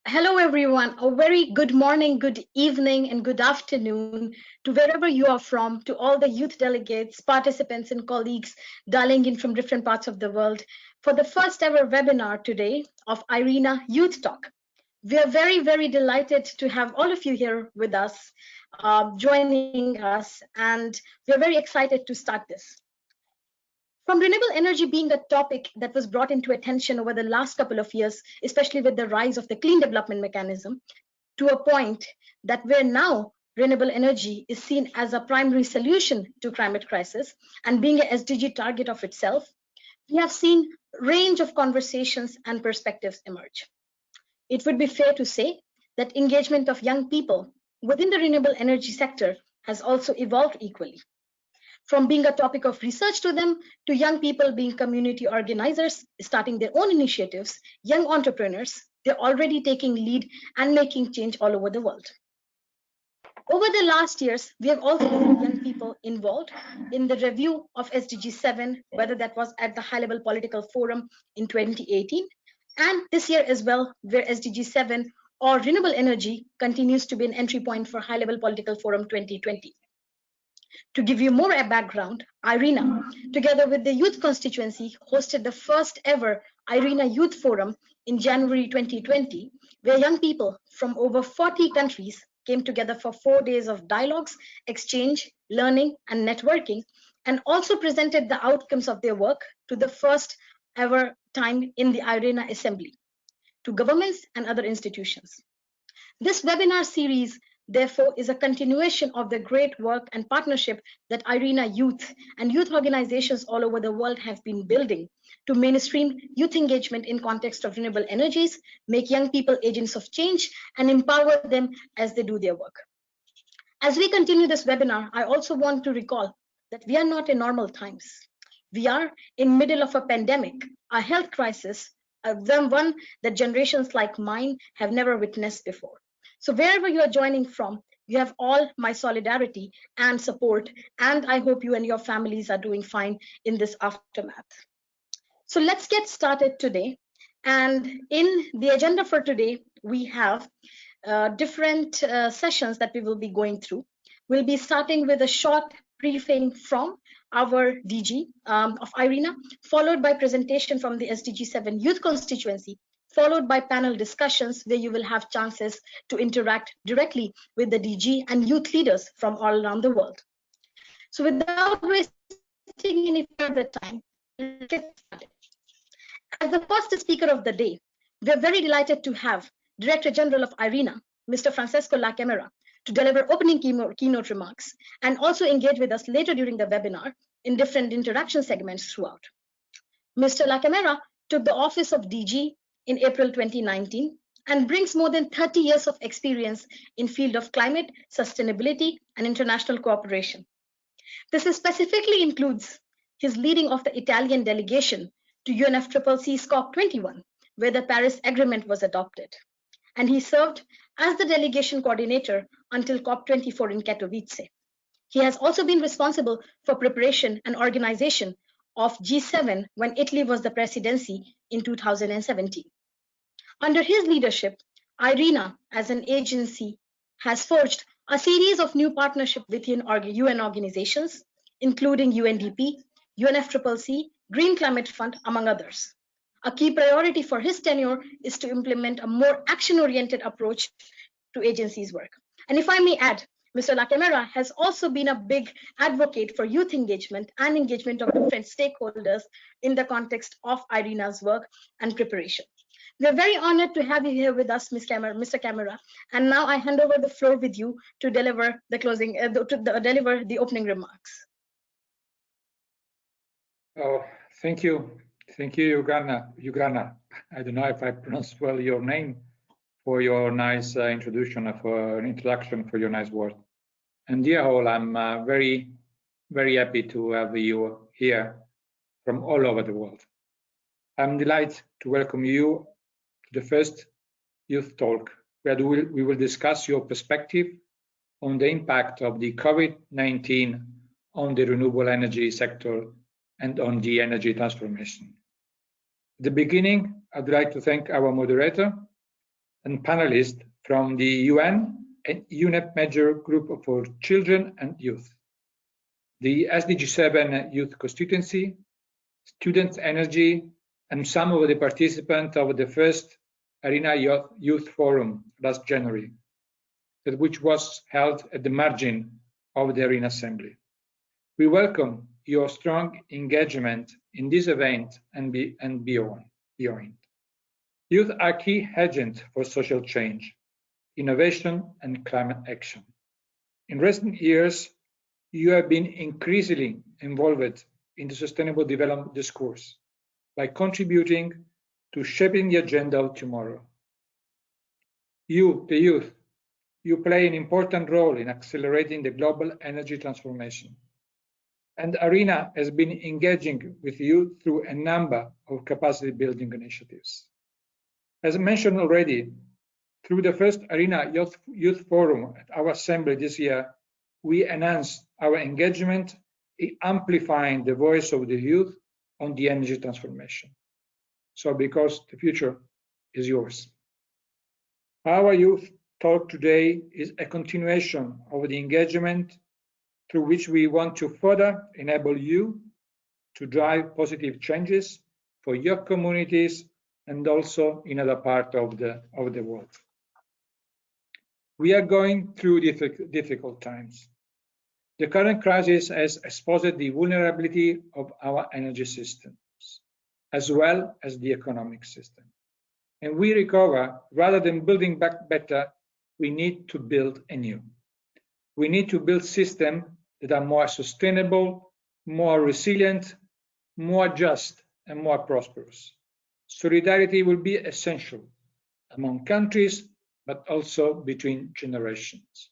Hello, everyone. A very good morning, good evening, and good afternoon to wherever you are from, to all the youth delegates, participants, and colleagues dialing in from different parts of the world for the first ever webinar today of Irena Youth Talk. We are very, very delighted to have all of you here with us, joining us, and we are very excited to start this. From renewable energy being a topic that was brought into attention over the last couple of years, especially with the rise of the clean development mechanism, to a point that where now renewable energy is seen as a primary solution to climate crisis and being a SDG target of itself, we have seen a range of conversations and perspectives emerge. It would be fair to say that engagement of young people within the renewable energy sector has also evolved equally. From being a topic of research to them, to young people being community organizers, starting their own initiatives, young entrepreneurs, they're already taking lead and making change all over the world. Over the last years, we have also seen young people involved in the review of SDG 7, whether that was at the high-level political forum in 2018, and this year as well, where SDG 7 or renewable energy continues to be an entry point for high-level political forum 2020. To give you more a background, Irena, together with the youth constituency, hosted the first ever Irena Youth Forum in January 2020, where young people from over 40 countries came together for 4 days of dialogues, exchange, learning, and networking, and also presented the outcomes of their work to the first ever time in the Irena Assembly, to governments and other institutions. This webinar series therefore is a continuation of the great work and partnership that Irena Youth and youth organizations all over the world have been building to mainstream youth engagement in context of renewable energies, make young people agents of change, and empower them as they do their work. As we continue this webinar, I also want to recall that we are not in normal times. We are in middle of a pandemic, a health crisis, one that generations like mine have never witnessed before. So wherever you are joining from, you have all my solidarity and support, and I hope you and your families are doing fine in this aftermath. So let's get started today. And in the agenda for today, we have different sessions that we will be going through. We'll be starting with a short briefing from our DG of Irena, followed by presentation from the SDG 7 Youth Constituency, followed by panel discussions where you will have chances to interact directly with the DG and youth leaders from all around the world. So without wasting any further time, let's get started. As the first speaker of the day, we are very delighted to have Director General of Irena, Mr. Francesco La Camera, to deliver opening keynote remarks and also engage with us later during the webinar in different interaction segments throughout. Mr. La Camera took the office of DG in April 2019 and brings more than 30 years of experience in field of climate, sustainability, and international cooperation. This specifically includes his leading of the Italian delegation to UNFCCC's COP21, where the Paris Agreement was adopted. And he served as the delegation coordinator until COP24 in Katowice. He has also been responsible for preparation and organization of G7 when Italy was the presidency in 2017. Under his leadership, Irena, as an agency, has forged a series of new partnerships with UN organizations, including UNDP, UNFCCC, Green Climate Fund, among others. A key priority for his tenure is to implement a more action-oriented approach to agencies' work. And if I may add, Mr. La Camera has also been a big advocate for youth engagement and engagement of different stakeholders in the context of Irena's work and preparation. We are very honored to have you here with us, Mr. Camera. And now I hand over the floor with you to deliver the deliver the opening remarks. Oh, thank you. Thank you, Ugrana. I don't know if I pronounced well your name for your nice introduction for your nice word. And dear all, I'm very, very happy to have you here from all over the world. I'm delighted to welcome you to the first Youth Talk, where we will discuss your perspective on the impact of the COVID-19 on the renewable energy sector and on the energy transformation. At the beginning, I'd like to thank our moderator, and panelists from the UN and UNEP Major Group for Children and Youth, the SDG 7 Youth Constituency, Students' Energy, and some of the participants of the first Arena Youth Forum last January, which was held at the margin of the Arena Assembly. We welcome your strong engagement in this event and beyond. Youth are key agents for social change, innovation, and climate action. In recent years, you have been increasingly involved in the sustainable development discourse by contributing to shaping the agenda of tomorrow. You, the youth, you play an important role in accelerating the global energy transformation. And Arena has been engaging with you through a number of capacity building initiatives. As mentioned already, through the first Arena Youth Forum at our Assembly this year, we enhanced our engagement in amplifying the voice of the youth on the energy transformation. So because the future is yours. Our youth talk today is a continuation of the engagement through which we want to further enable you to drive positive changes for your communities and also in other parts of the world. We are going through difficult times. The current crisis has exposed the vulnerability of our energy systems, as well as the economic system. And we recover, rather than building back better, we need to build anew. We need to build systems that are more sustainable, more resilient, more just, and more prosperous. Solidarity will be essential among countries, but also between generations.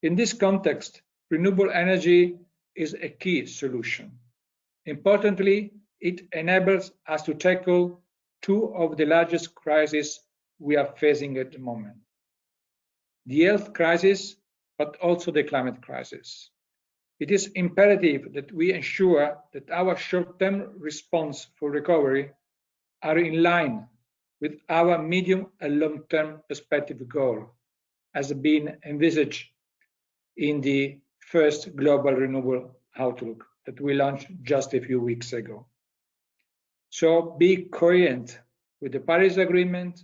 In this context, renewable energy is a key solution. Importantly, it enables us to tackle two of the largest crises we are facing at the moment: the health crisis, but also the climate crisis. It is imperative that we ensure that our short-term response for recovery are in line with our medium and long-term perspective goal, as been envisaged in the first Global Renewable Outlook that we launched just a few weeks ago. So be coherent with the Paris Agreement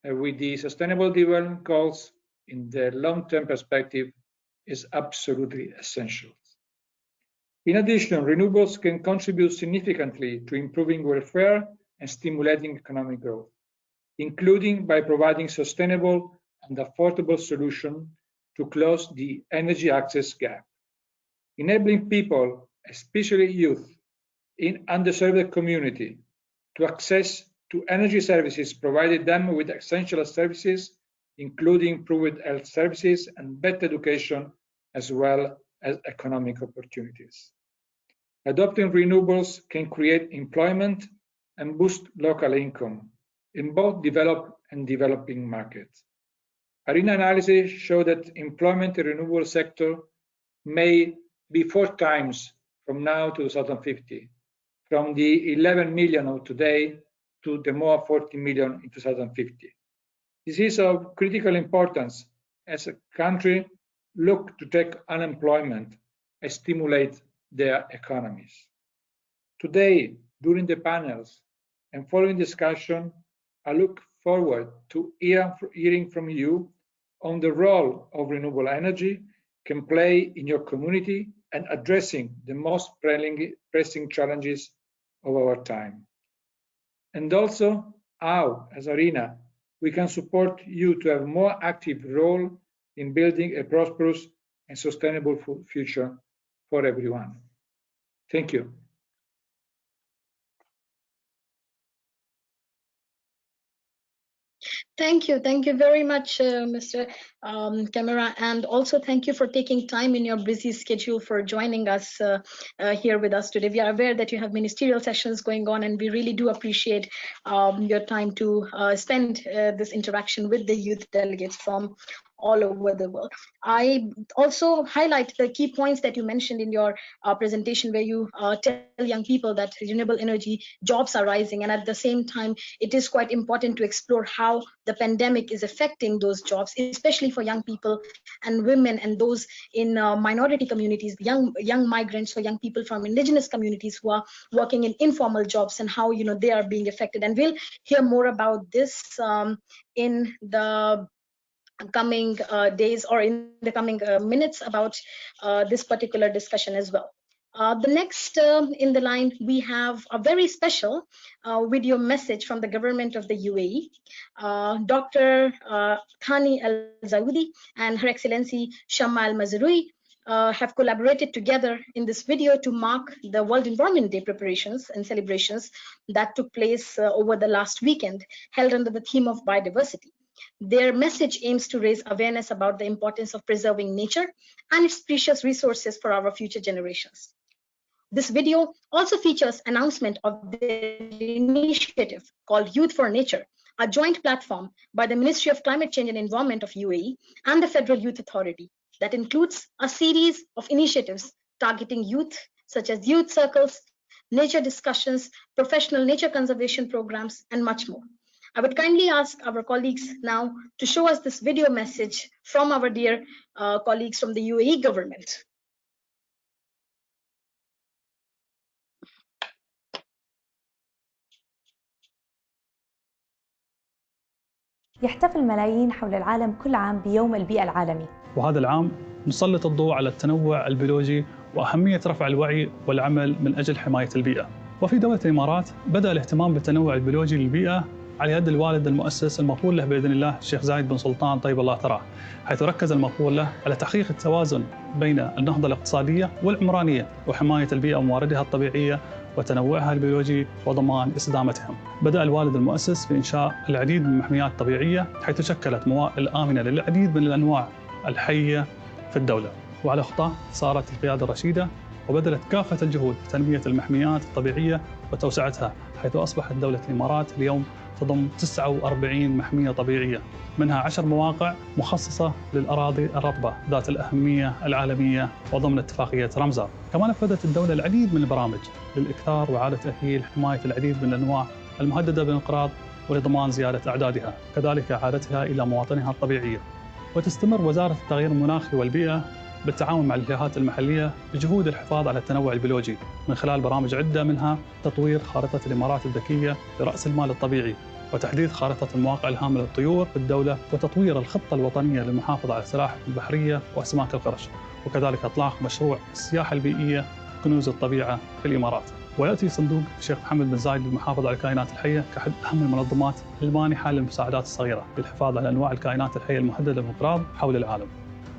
and with the Sustainable Development Goals in the long-term perspective is absolutely essential. In addition, renewables can contribute significantly to improving welfare and stimulating economic growth, including by providing sustainable and affordable solutions to close the energy access gap, enabling people, especially youth, in underserved community to access to energy services, provided them with essential services, including improved health services and better education, as well as economic opportunities. Adopting renewables can create employment and boost local income in both developed and developing markets. Arena analysis show that employment in the renewable sector may be 4 times from now to 2050, from the 11 million of today to the more 40 million in 2050. This is of critical importance as a country look to take unemployment and stimulate their economies. Today, during the panels and following discussion, I look forward to hearing from you on the role of renewable energy can play in your community and addressing the most pressing challenges of our time. And also how, as Arena, we can support you to have a more active role in building a prosperous and sustainable future for everyone. Thank you. Thank you very much, Mr. Camara, and also thank you for taking time in your busy schedule for joining us here with us today. We are aware that you have ministerial sessions going on, and we really do appreciate your time to spend this interaction with the youth delegates from all over the world. I also highlight the key points that you mentioned in your presentation, where you tell young people that renewable energy jobs are rising, and at the same time, it is quite important to explore how the pandemic is affecting those jobs, especially for young people and women and those in minority communities, young migrants or young people from indigenous communities who are working in informal jobs, and how they are being affected. And we'll hear more about this in the coming days or in the coming minutes about this particular discussion as well. The next in the line, we have a very special video message from the government of the UAE. Dr. Thani Al-Zaoudi and Her Excellency Shamma Al-Mazrui have collaborated together in this video to mark the World Environment Day preparations and celebrations that took place over the last weekend, held under the theme of biodiversity. Their message aims to raise awareness about the importance of preserving nature and its precious resources for our future generations. This video also features announcement of their initiative called Youth for Nature, a joint platform by the Ministry of Climate Change and Environment of UAE and the Federal Youth Authority that includes a series of initiatives targeting youth, such as youth circles, nature discussions, professional nature conservation programs, and much more. I would kindly ask our colleagues now to show us this video message from our dear colleagues from the UAE government. يحتفل ملايين حول العالم كل عام بيوم البيئة العالمي، وهذا العام نسلط الضوء على التنوع البيولوجي وأهمية رفع الوعي والعمل من أجل حماية البيئة. وفي دولة الإمارات بدأ الاهتمام بالتنوع البيولوجي للبيئة على يد الوالد المؤسس المغفور له بإذن الله الشيخ زايد بن سلطان طيب الله ثراه، حيث ركز المغفور له على تحقيق التوازن بين النهضة الاقتصادية والعمرانية وحماية البيئة ومواردها الطبيعية وتنوعها البيولوجي وضمان استدامتهم. بدأ الوالد المؤسس بإنشاء العديد من المحميات الطبيعية، حيث شكلت موائل آمنة للعديد من الأنواع الحية في الدولة. وعلى خطاه صارت القيادة الرشيدة وبذلت كافة الجهود في تنمية المحميات الطبيعية وتوسعتها، حيث أصبحت دولة الإمارات اليوم تضم 49 محمية طبيعية، منها 10 مواقع مخصصة للأراضي الرطبة ذات الأهمية العالمية وضمن اتفاقية رمزار. كما نفذت الدولة العديد من البرامج للإكثار وإعادة تأهيل حماية العديد من الأنواع المهددة بالانقراض ولضمان زيادة أعدادها، كذلك إعادتها إلى مواطنها الطبيعية. وتستمر وزارة التغيير المناخي والبيئة بالتعاون مع الجهات المحلية بجهود الحفاظ على التنوع البيولوجي من خلال برامج عدة، منها تطوير خارطة الإمارات الذكية لرأس المال الطبيعي، وتحديث خارطة المواقع الهامة للطيور في الدولة، وتطوير الخطة الوطنية للمحافظة على السلاحف البحرية وأسماك القرش، وكذلك إطلاق مشروع السياحة البيئية كنوز الطبيعة في الإمارات. ويأتي صندوق الشيخ محمد بن زايد للمحافظة على الكائنات الحية كأحد أهم المنظمات المانحة للمساعدات الصغيرة للحفاظ على أنواع الكائنات الحية المهددة بالانقراض حول العالم.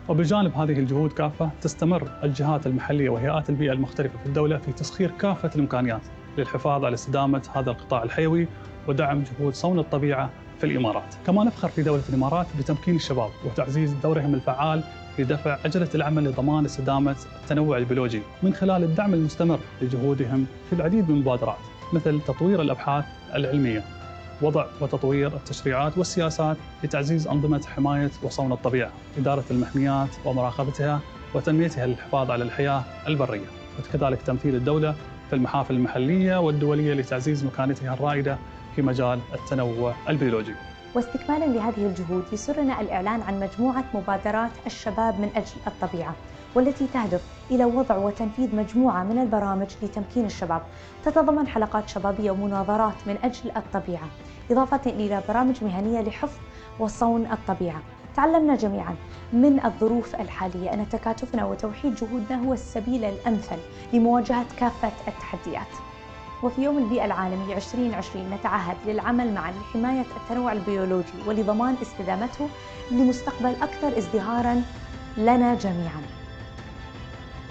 وبجانب هذه الجهود كافة تستمر الجهات المحلية وهيئات البيئة المختلفة في الدولة في تسخير كافة الإمكانيات للحفاظ على استدامة هذا القطاع الحيوي ودعم جهود صون الطبيعة في الإمارات. كما نفخر في دولة الإمارات بتمكين الشباب وتعزيز دورهم الفعال في دفع عجلة العمل لضمان استدامة التنوع البيولوجي من خلال الدعم المستمر لجهودهم في العديد من المبادرات، مثل تطوير الأبحاث العلمية، وضع وتطوير التشريعات والسياسات لتعزيز أنظمة حماية وصون الطبيعة، إدارة المحميات ومراقبتها وتنميتها للحفاظ على الحياة البرية، وكذلك تمثيل الدولة في المحافل المحلية والدولية لتعزيز مكانتها الرائدة في مجال التنوع البيولوجي. واستكمالا لهذه الجهود يسرنا الإعلان عن مجموعة مبادرات الشباب من أجل الطبيعة، والتي تهدف إلى وضع وتنفيذ مجموعة من البرامج لتمكين الشباب، تتضمن حلقات شبابية ومناظرات من أجل الطبيعة، إضافة إلى برامج مهنية لحفظ وصون الطبيعة. تعلمنا جميعا من الظروف الحالية أن تكاتفنا وتوحيد جهودنا هو السبيل الأمثل لمواجهة كافة التحديات. وفي يوم البيئة العالمي 2020 نتعهد للعمل معا لحماية التنوع البيولوجي ولضمان استدامته لمستقبل أكثر ازدهارا لنا جميعا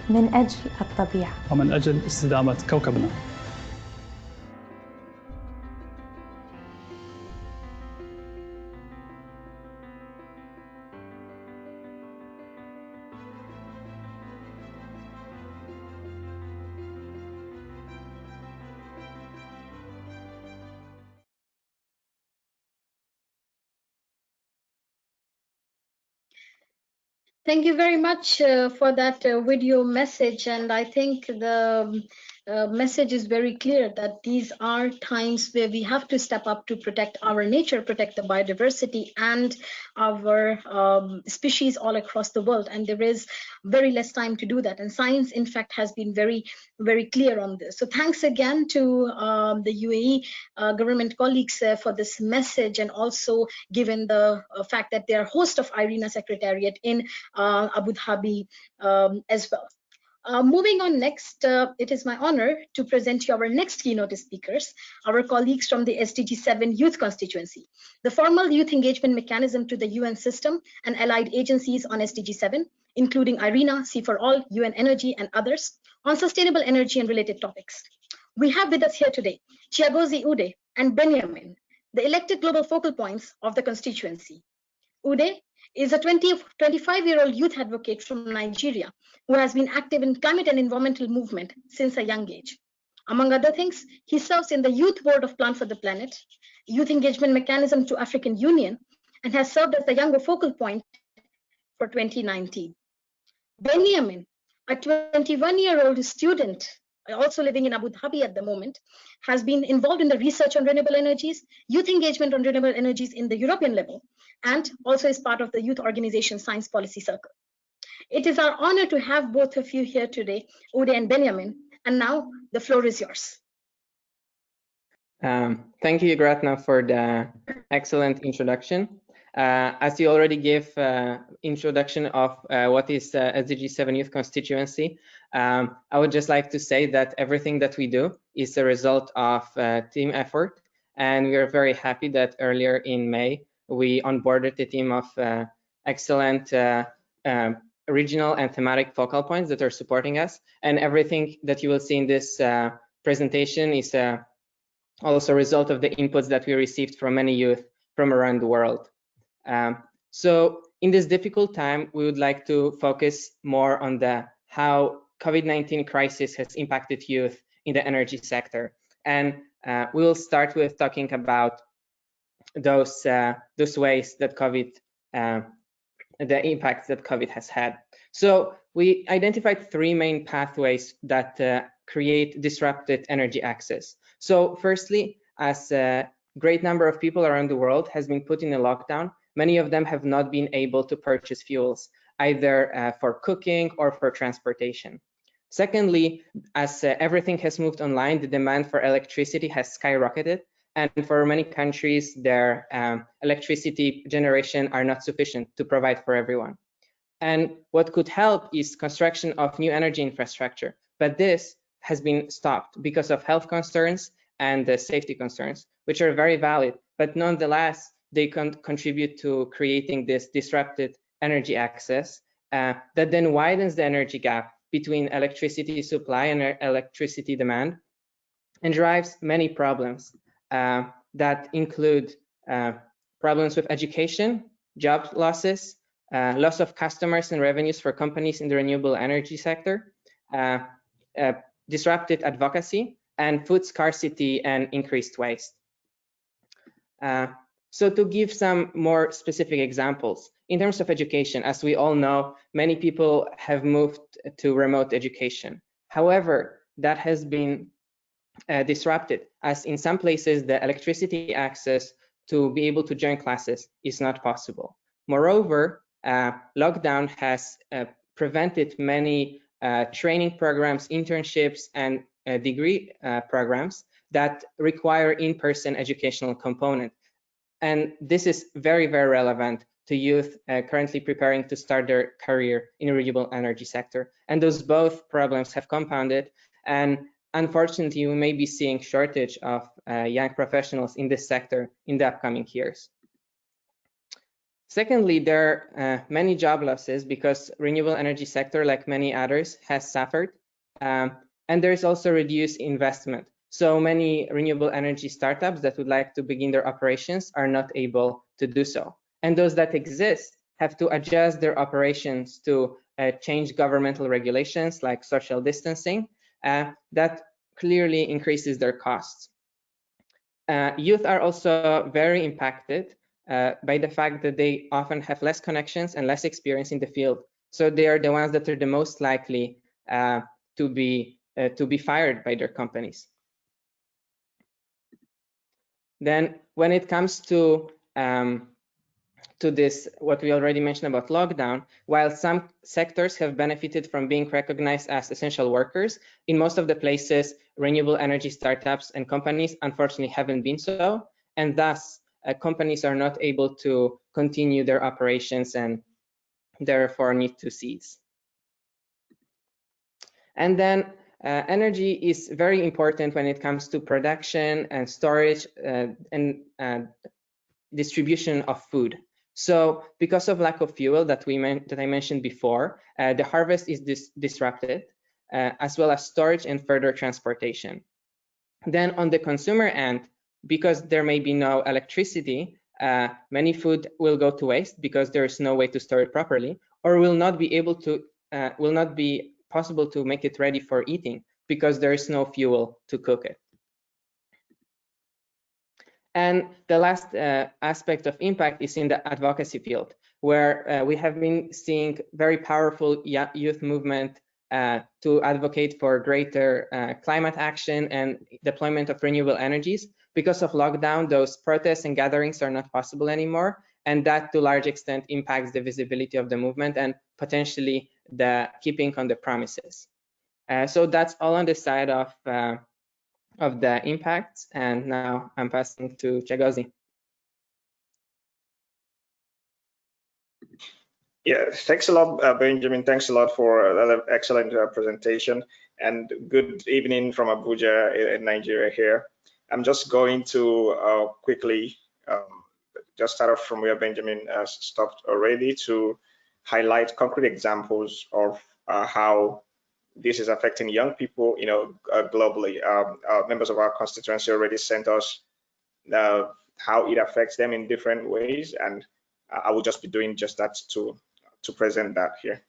من أجل الطبيعة ومن أجل استدامة كوكبنا. Thank you very much for that video message. And I think the message is very clear that these are times where we have to step up to protect our nature, protect the biodiversity and our species all across the world. And there is very less time to do that. And science, in fact, has been very, very clear on this. So thanks again to the UAE government colleagues for this message, and also given the fact that they are host of IRENA Secretariat in Abu Dhabi as well. Moving on next, it is my honor to present you our next keynote speakers, our colleagues from the SDG 7 Youth Constituency, the formal youth engagement mechanism to the UN system and allied agencies on SDG 7, including IRENA, Sea4All, UN Energy, and others, on sustainable energy and related topics. We have with us here today Chiagozi Ude and Benjamin, the elected global focal points of the constituency. Ude is a 25-year-old youth advocate from Nigeria who has been active in climate and environmental movement since a young age. Among other things, he serves in the Youth Board of Plan for the Planet, Youth Engagement Mechanism to African Union, and has served as the younger focal point for 2019. Benjamin, a 21-year-old student, also living in Abu Dhabi at the moment, has been involved in the research on renewable energies, youth engagement on renewable energies in the European level, and also is part of the youth organization Science Policy Circle. It is our honor to have both of you here today, Ude and Benjamin, and now the floor is yours. Thank you, Gratna, for the excellent introduction. As you already gave introduction of what is SDG 7 Youth Constituency, I would just like to say that everything that we do is a result of team effort, and we are very happy that earlier in May we onboarded a team of excellent regional and thematic focal points that are supporting us, and everything that you will see in this presentation is also a result of the inputs that we received from many youth from around the world. So in this difficult time, we would like to focus more on how COVID-19 crisis has impacted youth in the energy sector. And we will start with talking about those ways that the impacts that COVID has had. So we identified three main pathways that create disrupted energy access. So firstly, as a great number of people around the world has been put in a lockdown, many of them have not been able to purchase fuels, either for cooking or for transportation. Secondly, as everything has moved online, the demand for electricity has skyrocketed, and for many countries, their electricity generation are not sufficient to provide for everyone. And what could help is construction of new energy infrastructure, but this has been stopped because of health concerns and safety concerns, which are very valid, but nonetheless, they can contribute to creating this disrupted energy access that then widens the energy gap between electricity supply and electricity demand, and drives many problems that include problems with education, job losses, loss of customers and revenues for companies in the renewable energy sector, disrupted advocacy, and food scarcity and increased waste. So to give some more specific examples, in terms of education, as we all know, many people have moved to remote education. However, that has been disrupted, as in some places the electricity access to be able to join classes is not possible. Moreover, lockdown has prevented many training programs, internships, and degree programs that require in-person educational component. And this is very, very relevant to youth currently preparing to start their career in the renewable energy sector. And those both problems have compounded, and unfortunately, we may be seeing shortage of young professionals in this sector in the upcoming years. Secondly, there are many job losses because renewable energy sector, like many others, has suffered. And there's also reduced investment. So many renewable energy startups that would like to begin their operations are not able to do so. And those that exist have to adjust their operations to change governmental regulations like social distancing. That clearly increases their costs. Youth are also very impacted by the fact that they often have less connections and less experience in the field. So they are the ones that are the most likely to be fired by their companies. Then when it comes to this, what we already mentioned about lockdown, while some sectors have benefited from being recognized as essential workers, in most of the places, renewable energy startups and companies unfortunately haven't been so, and thus companies are not able to continue their operations and therefore need to cease. And then energy is very important when it comes to production and storage and distribution of food. So because of lack of fuel that I mentioned before, the harvest is disrupted, as well as storage and further transportation. Then on the consumer end, because there may be no electricity, many food will go to waste because there is no way to store it properly, or will not be possible to make it ready for eating because there is no fuel to cook it. And the last aspect of impact is in the advocacy field, where we have been seeing very powerful youth movement to advocate for greater climate action and deployment of renewable energies. Because of lockdown, those protests and gatherings are not possible anymore, and that to a large extent impacts the visibility of the movement and potentially the keeping on the promises. So that's all on the side of the impacts, and now I'm passing to Chagozi. Yeah, thanks a lot, Benjamin. Thanks a lot for that excellent presentation, and good evening from Abuja in Nigeria here. I'm just going to quickly just start off from where Benjamin stopped already to highlight concrete examples of how this is affecting young people, globally. Members of our constituency already sent us how it affects them in different ways, and I will just be doing just that to present that here.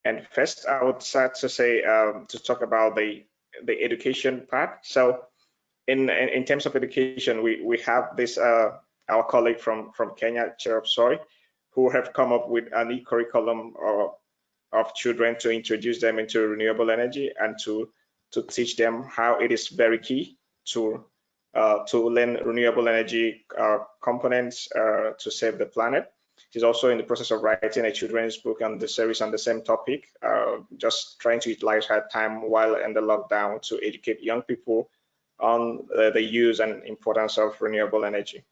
And first, I would start to say to talk about the education part. So, in terms of education, we have this our colleague from Kenya, Cherop, who have come up with an e-curriculum of children to introduce them into renewable energy and to teach them how it is very key to learn renewable energy components to save the planet. She's also in the process of writing a children's book on the series on the same topic, just trying to utilize her time while in the lockdown to educate young people on the use and importance of renewable energy.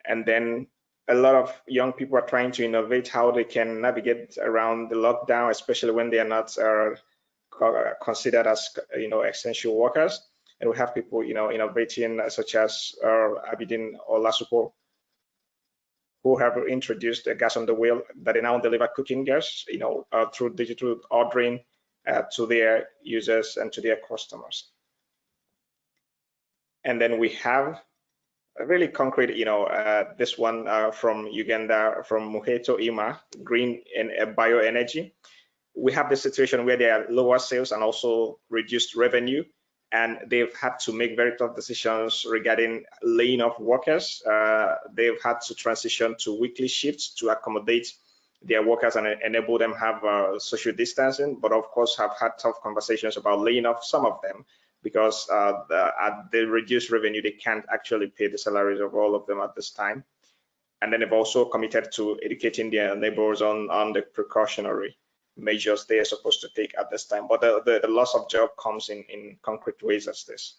And then a lot of young people are trying to innovate how they can navigate around the lockdown, especially when they are not considered as essential workers. And we have people innovating, such as Abidin Olasupo, who have introduced a gas on the wheel that they now deliver cooking gas, through digital ordering to their users and to their customers. And then we have a really concrete, this one from Uganda, from Muheto Ima, green and bioenergy. We have the situation where there are lower sales and also reduced revenue, and they've had to make very tough decisions regarding laying off workers. They've had to transition to weekly shifts to accommodate their workers and enable them have social distancing, but of course have had tough conversations about laying off some of them because at the reduced revenue, they can't actually pay the salaries of all of them at this time. And then they've also committed to educating their neighbors on the precautionary measures they are supposed to take at this time. But the loss of job comes in concrete ways as this.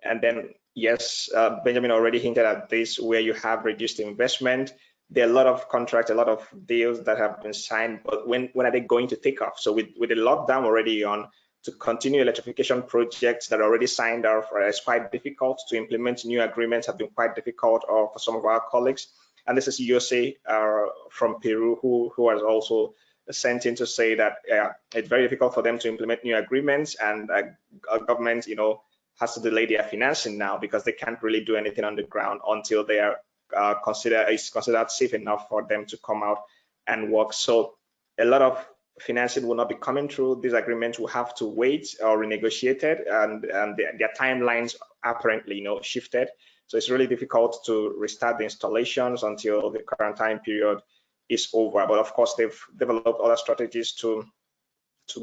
And then, yes, Benjamin already hinted at this, where you have reduced investment. There are a lot of contracts, a lot of deals that have been signed, but when are they going to take off? So with the lockdown already on, to continue electrification projects that are already signed off, it's quite difficult. To implement new agreements have been quite difficult for some of our colleagues. And this is USA from Peru, who has also sent in to say that it's very difficult for them to implement new agreements, and our government, has to delay their financing now because they can't really do anything on the ground until they are considered safe enough for them to come out and work. So a lot of financing will not be coming through. These agreements will have to wait or renegotiated, and their timelines apparently shifted. So it's really difficult to restart the installations until the current time period is over. But of course, they've developed other strategies to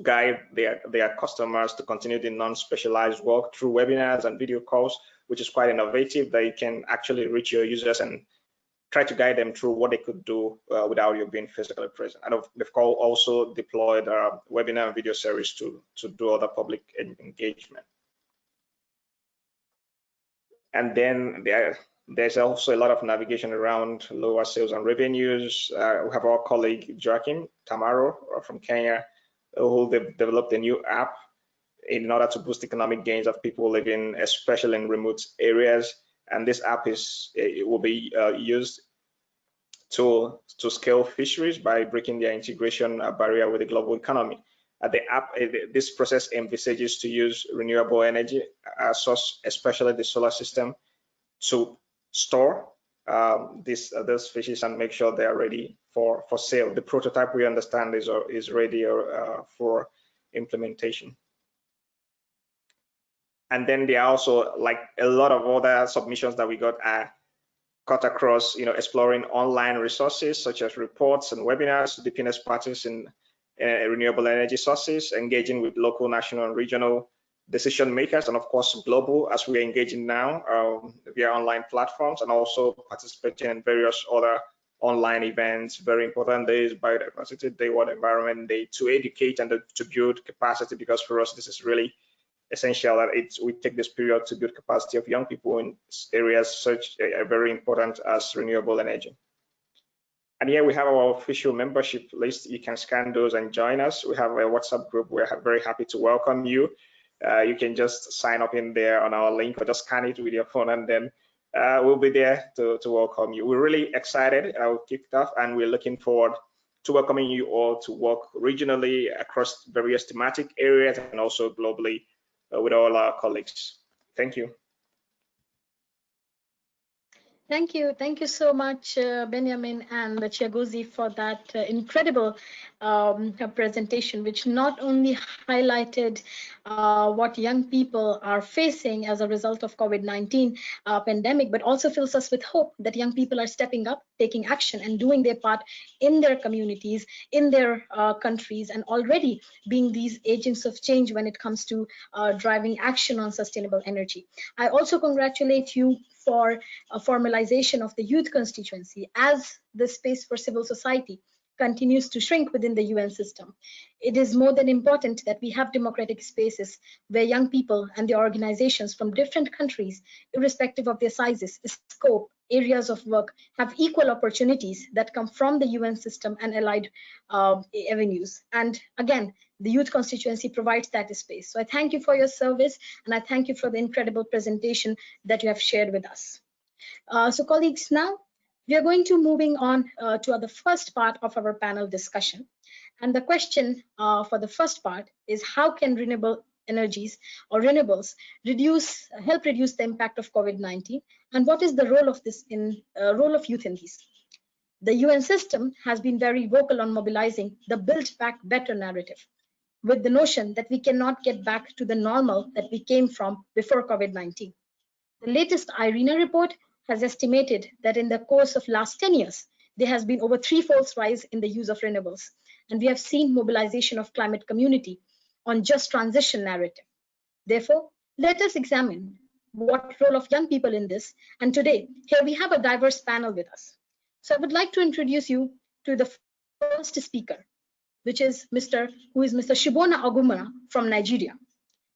guide their customers to continue the non-specialized work through webinars and video calls, which is quite innovative, that you can actually reach your users and try to guide them through what they could do without you being physically present. And they've also deployed webinar and video series to do other public engagement. And then there's also a lot of navigation around lower sales and revenues. We have our colleague Joaquin Tamaro from Kenya, who developed a new app in order to boost economic gains of people living, especially in remote areas. And this app will be used to scale fisheries by breaking their integration barrier with the global economy. The app, this process envisages to use renewable energy source, especially the solar system, to store these fishes and make sure they are ready for sale. The prototype, we understand, is ready for implementation. And then there are also, like a lot of other submissions that we got, cut across, exploring online resources such as reports and webinars, deepening expertise in renewable energy sources, engaging with local, national, and regional decision makers, and of course global, as we are engaging now via online platforms, and also participating in various other online events. Very important days, Biodiversity Day, World Environment Day, to educate and to build capacity, because for us this is really essential that we take this period to build capacity of young people in areas such very important as renewable energy. And here we have our official membership list. You can scan those and join us. We have a WhatsApp group. We're very happy to welcome you. You can just sign up in there on our link, or just scan it with your phone, and then we'll be there to welcome you. We're really excited. We've kicked off, and we're looking forward to welcoming you all to work regionally across various thematic areas and also globally with all our colleagues. Thank you. Thank you so much, Benjamin and Chiagozi, for that incredible presentation, which not only highlighted what young people are facing as a result of COVID-19 pandemic, but also fills us with hope that young people are stepping up, taking action, and doing their part in their communities, in their countries, and already being these agents of change when it comes to driving action on sustainable energy. I also congratulate you for a formalization of the youth constituency as the space for civil society continues to shrink within the UN system. It is more than important that we have democratic spaces where young people and their organizations from different countries, irrespective of their sizes, scope, areas of work, have equal opportunities that come from the UN system and allied avenues. And again, the youth constituency provides that space. So I thank you for your service, and I thank you for the incredible presentation that you have shared with us. So colleagues, now we are going to moving on to the first part of our panel discussion. And the question for the first part is, how can renewable energies or renewables help reduce the impact of COVID-19, and what is the role of role of youth in these? The UN system has been very vocal on mobilizing the Build Back Better narrative, with the notion that we cannot get back to the normal that we came from before COVID-19. The latest IRENA report has estimated that in the course of last 10 years, there has been over threefold rise in the use of renewables. And we have seen mobilization of climate community on just transition narrative. Therefore, let us examine what role of young people in this. And today, here we have a diverse panel with us. So I would like to introduce you to the first speaker, which is Mr. Shibona Ogumona from Nigeria.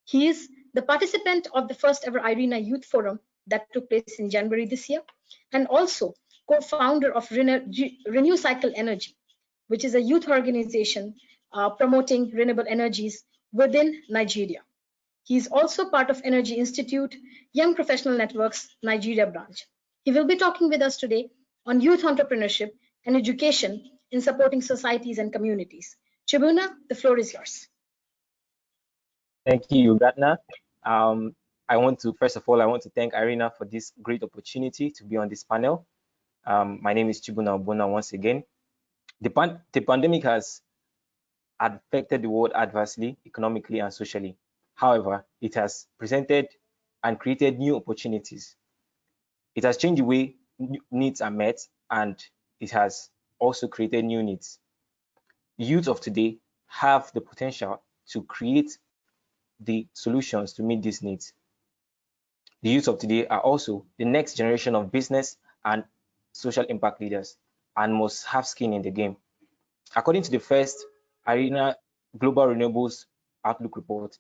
He is the participant of the first ever IRENA Youth Forum that took place in January this year, and also co-founder of Renew Cycle Energy, which is a youth organization promoting renewable energies within Nigeria. He is also part of Energy Institute, Young Professional Networks, Nigeria branch. He will be talking with us today on youth entrepreneurship and education in supporting societies and communities. Chibuna, the floor is yours. Thank you, Gatna. First of all, I want to thank Irena for this great opportunity to be on this panel. My name is Chibuna Obona once again. The pandemic has affected the world adversely, economically and socially. However, it has presented and created new opportunities. It has changed the way needs are met, and it has also created new needs. The youth of today have the potential to create the solutions to meet these needs. The youth of today are also the next generation of business and social impact leaders and must have skin in the game. According to the first IRENA Global Renewables Outlook report,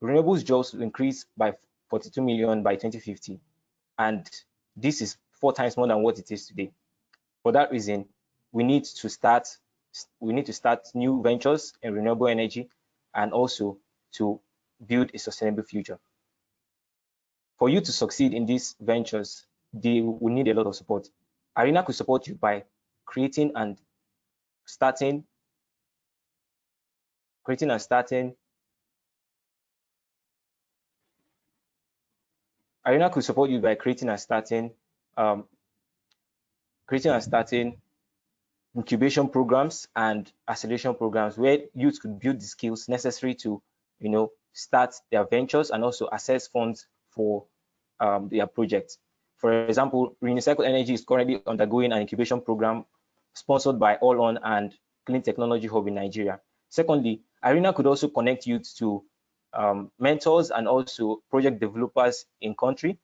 renewables jobs will increase by 42 million by 2050, and this is 4 times more than what it is today. For that reason, we need to start new ventures in renewable energy and also to build a sustainable future. For you to succeed in these ventures, they will need a lot of support. IRENA could support you by creating and starting. IRENA could support you by creating and starting incubation programs and acceleration programs where youth could build the skills necessary to, start their ventures and also access funds for their projects. For example, Recycle Energy is currently undergoing an incubation program sponsored by All On and Clean Technology Hub in Nigeria. Secondly, IRENA could also connect youth to mentors and also project developers in country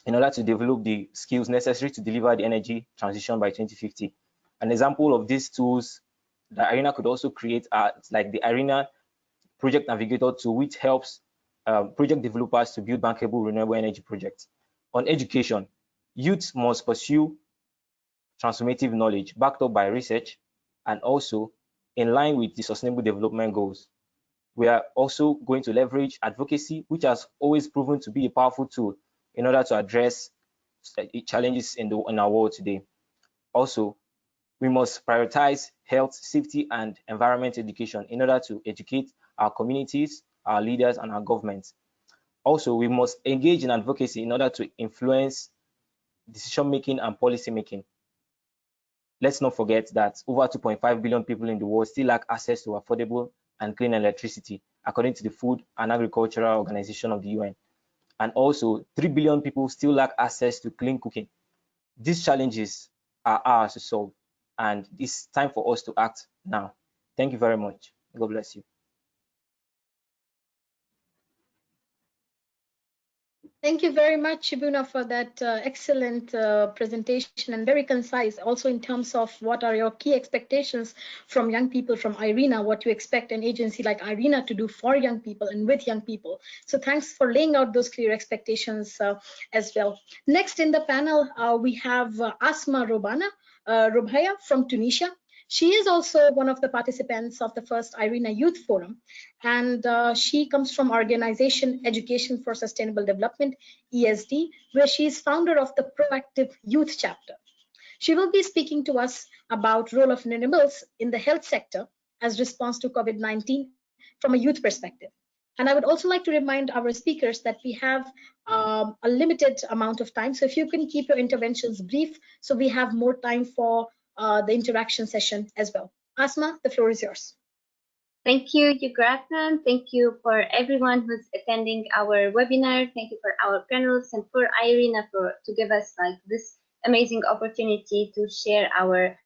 in order to develop the skills necessary to deliver the energy transition by 2050. An example of these tools that IRENA could also create are like the IRENA Project Navigator tool, which helps project developers to build bankable renewable energy projects. On education, youth must pursue transformative knowledge backed up by research and also in line with the Sustainable Development Goals. We are also going to leverage advocacy, which has always proven to be a powerful tool in order to address challenges in our world today. Also, we must prioritize health, safety, and environment education in order to educate our communities, our leaders, and our governments. Also, we must engage in advocacy in order to influence decision-making and policy-making. Let's not forget that over 2.5 billion people in the world still lack access to affordable and clean electricity, according to the Food and Agricultural Organization of the UN. And also, 3 billion people still lack access to clean cooking. These challenges are ours to solve, and it's time for us to act now. Thank you very much. God bless you. Thank you very much, Shibuna, for that excellent presentation and very concise, also in terms of what are your key expectations from young people, from IRENA, what you expect an agency like IRENA to do for young people and with young people. So thanks for laying out those clear expectations as well. Next in the panel, we have Asma Robhaya from Tunisia. She is also one of the participants of the first IRENA Youth Forum, and she comes from organization Education for Sustainable Development, ESD, where she is founder of the Proactive Youth Chapter. She will be speaking to us about role of renewables in the health sector as response to COVID-19 from a youth perspective. And I would also like to remind our speakers that we have a limited amount of time. So if you can keep your interventions brief, so we have more time for the interaction session as well. Asma, the floor is yours. Thank you, Yugratan. Thank you for everyone who's attending our webinar. Thank you for our panelists and for IRENA to give us this amazing opportunity to share our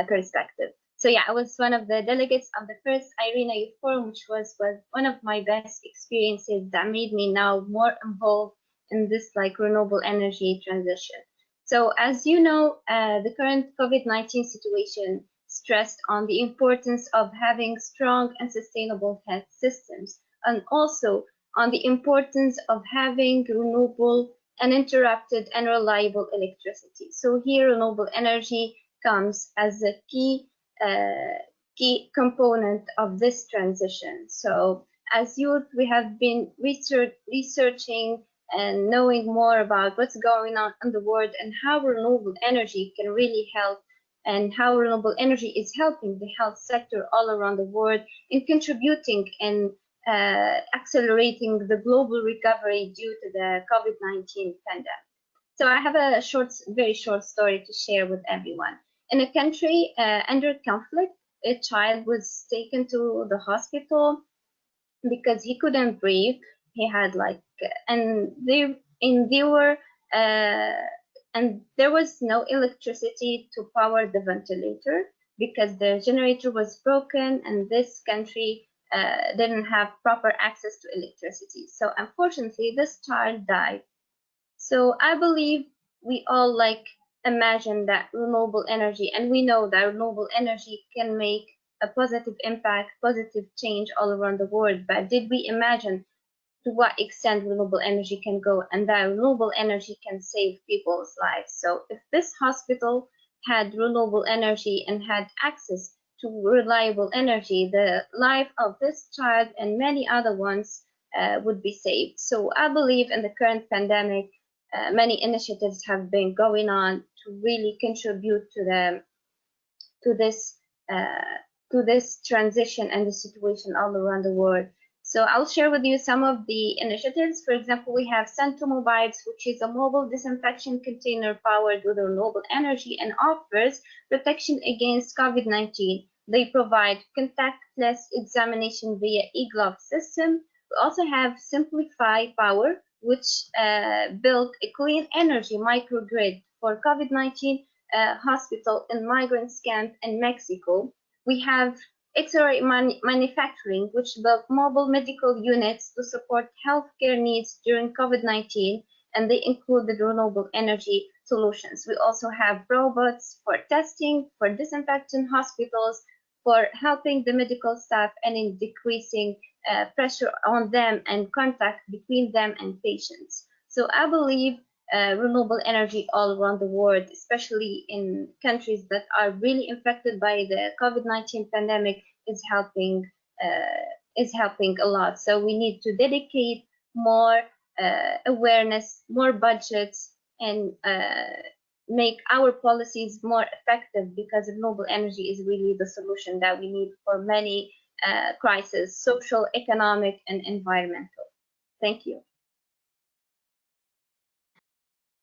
perspective. So yeah, I was one of the delegates of the first IRENA Youth Forum, which was one of my best experiences that made me now more involved in this renewable energy transition. So as you know, the current COVID-19 situation stressed on the importance of having strong and sustainable health systems, and also on the importance of having renewable, uninterrupted, and reliable electricity. So here, renewable energy comes as a key component of this transition. So as youth, we have been researching and knowing more about what's going on in the world and how renewable energy can really help, and how renewable energy is helping the health sector all around the world in contributing and accelerating the global recovery due to the COVID-19 pandemic. So I have a very short story to share with everyone. In a country under conflict, a child was taken to the hospital because he couldn't breathe. He had and there was no electricity to power the ventilator because the generator was broken, and this country didn't have proper access to electricity. So unfortunately, this child died. So I believe we all imagine that renewable energy, and we know that renewable energy can make a positive impact, positive change all around the world. But did we imagine to what extent renewable energy can go, and that renewable energy can save people's lives? So if this hospital had renewable energy and had access to reliable energy, the life of this child and many other ones would be saved. So I believe in the current pandemic, many initiatives have been going on to really contribute to this transition and the situation all around the world. So I'll share with you some of the initiatives. For example, we have Sento Mobiles, which is a mobile disinfection container powered with renewable energy and offers protection against COVID-19. They provide contactless examination via e-glove system. We also have Simplify Power, which built a clean energy microgrid for COVID-19 hospital and migrants camp in Mexico. We have X-ray manufacturing, which built mobile medical units to support healthcare needs during COVID-19, and they included renewable energy solutions. We also have robots for testing, for disinfecting hospitals, for helping the medical staff, and in decreasing pressure on them and contact between them and patients. So I believe renewable energy all around the world, especially in countries that are really affected by the COVID-19 pandemic, is helping a lot. So we need to dedicate more awareness, more budgets, and make our policies more effective, because renewable energy is really the solution that we need for many crises, social, economic, and environmental. Thank you.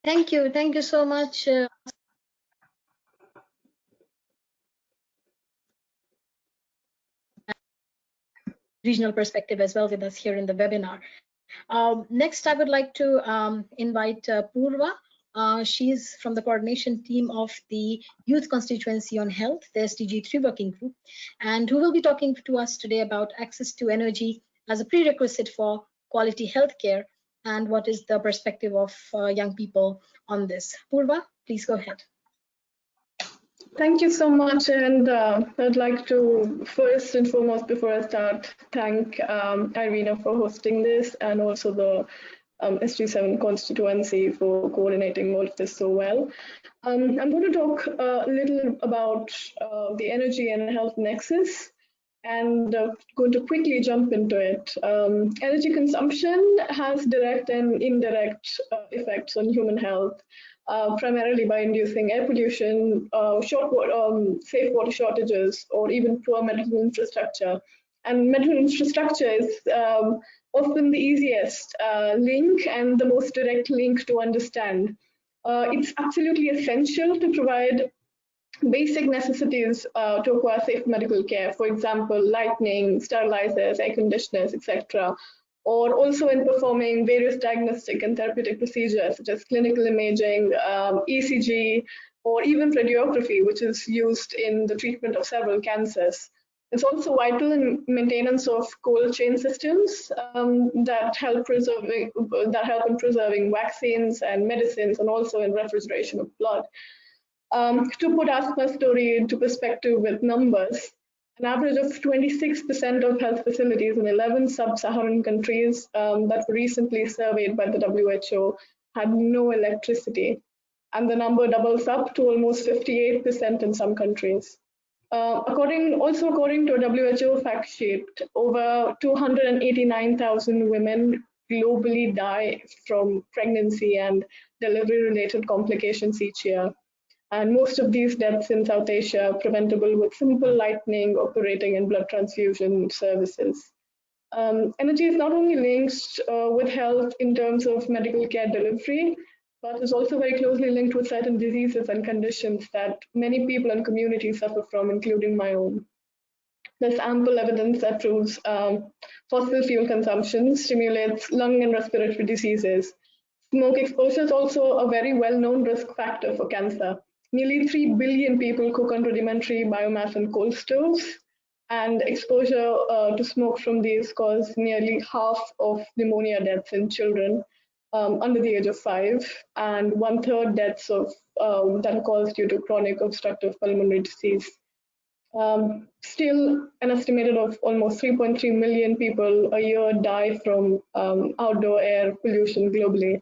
Thank you so much. Regional perspective as well with us here in the webinar. Next, I would like to invite Purva. She's from the coordination team of the Youth Constituency on Health, the SDG 3 working group, and who will be talking to us today about access to energy as a prerequisite for quality healthcare, and what is the perspective of young people on this. Purva, please go ahead. Thank you so much, and I'd like to first and foremost, before I start, thank Irena for hosting this, and also the SG7 constituency for coordinating all of this so well. I'm going to talk a little about the energy and health nexus, and going to quickly jump into it. Energy consumption has direct and indirect effects on human health. Primarily by inducing air pollution, safe water shortages, or even poor medical infrastructure. And medical infrastructure is often the easiest link and the most direct link to understand. It's absolutely essential to provide basic necessities to acquire safe medical care, for example, lighting, sterilizers, air conditioners, etc., or also in performing various diagnostic and therapeutic procedures such as clinical imaging, ECG, or even radiography, which is used in the treatment of several cancers. It's also vital in maintenance of cold chain systems that help in preserving vaccines and medicines, and also in refrigeration of blood. To put Asma's story into perspective with numbers, an average of 26% of health facilities in 11 sub-Saharan countries that were recently surveyed by the WHO had no electricity, and the number doubles up to almost 58% in some countries. According to a WHO fact sheet, over 289,000 women globally die from pregnancy and delivery-related complications each year. And most of these deaths in South Asia are preventable with simple lighting, operating, and blood transfusion services. Energy is not only linked with health in terms of medical care delivery, but is also very closely linked with certain diseases and conditions that many people and communities suffer from, including my own. There's ample evidence that proves fossil fuel consumption stimulates lung and respiratory diseases. Smoke exposure is also a very well-known risk factor for cancer. Nearly 3 billion people cook on rudimentary biomass and coal stoves, and exposure to smoke from these cause nearly half of pneumonia deaths in children under the age of 5, and 1/3 deaths of that are caused due to chronic obstructive pulmonary disease. Still, an estimated of almost 3.3 million people a year die from outdoor air pollution globally.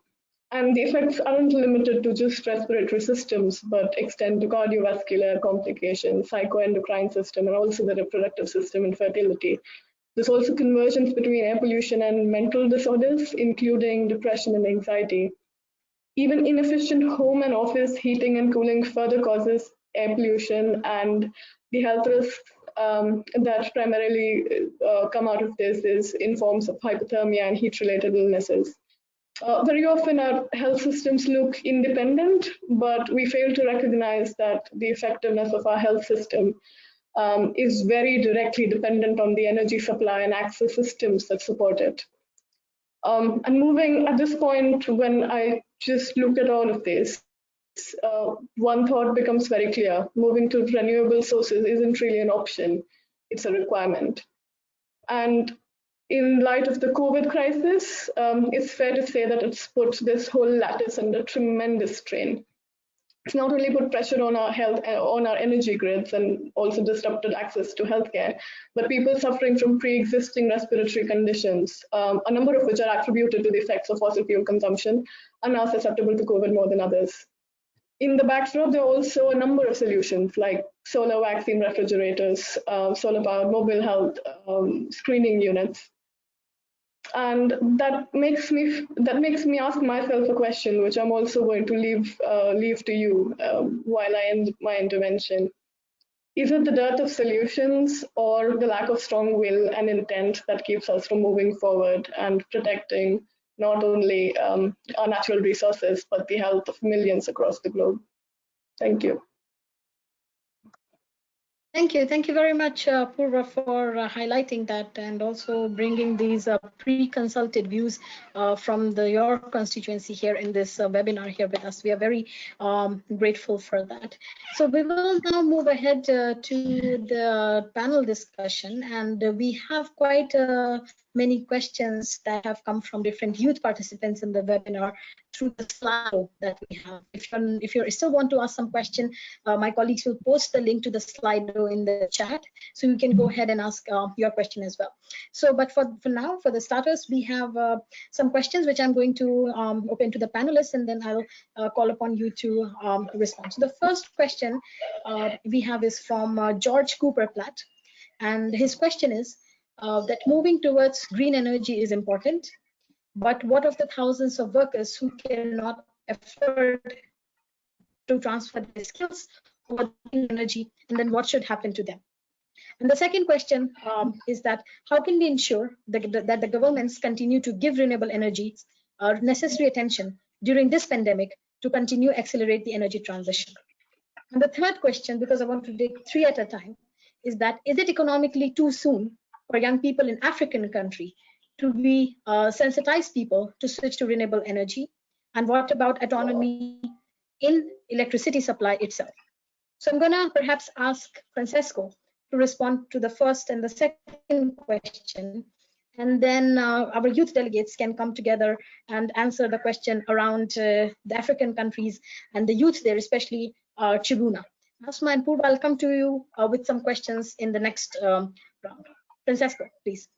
And the effects aren't limited to just respiratory systems, but extend to cardiovascular complications, psychoendocrine system, and also the reproductive system and fertility. There's also convergence between air pollution and mental disorders, including depression and anxiety. Even inefficient home and office heating and cooling further causes air pollution, and the health risks that primarily come out of this is in forms of hypothermia and heat-related illnesses. Very often our health systems look independent, but we fail to recognize that the effectiveness of our health system is very directly dependent on the energy supply and access systems that support it. And moving at this point, when I just look at all of this, one thought becomes very clear. Moving to renewable sources isn't really an option, it's a requirement. And in light of the COVID crisis, it's fair to say that it's put this whole lattice under tremendous strain. It's not only put pressure on our health, on our energy grids, and also disrupted access to healthcare, but people suffering from pre-existing respiratory conditions, a number of which are attributed to the effects of fossil fuel consumption, are now susceptible to COVID more than others. In the backdrop, there are also a number of solutions like solar vaccine refrigerators, solar-powered mobile health screening units. And that makes me ask myself a question, which I'm also going to leave to you while I end my intervention. Is it the dearth of solutions or the lack of strong will and intent that keeps us from moving forward and protecting not only our natural resources, but the health of millions across the globe? Thank you. Thank you very much, Purva, for highlighting that and also bringing these pre-consulted views from your constituency here in this webinar here with us. We are very grateful for that. So we will now move ahead to the panel discussion, and we have quite many questions that have come from different youth participants in the webinar through the slide that we have. If you still want to ask some question, my colleagues will post the link to the slide in the chat, so you can go ahead and ask your question as well. So, but for now, for the starters, we have some questions which I'm going to open to the panelists, and then I'll call upon you to respond. So the first question we have is from George Cooper Platt, and his question is that moving towards green energy is important, but what of the thousands of workers who cannot afford to transfer their skills over green energy, and then what should happen to them? And the second question is that how can we ensure that the governments continue to give renewable energy necessary attention during this pandemic to continue accelerate the energy transition? And the third question, because I want to take three at a time, is that is it economically too soon for young people in African country to be sensitize people to switch to renewable energy? And what about autonomy in electricity supply itself? So I'm gonna perhaps ask Francesco to respond to the first and the second question, and then our youth delegates can come together and answer the question around the African countries and the youth there, especially Chibuna. Asma and Purva, I'll come to you with some questions in the next round. Francesco, please.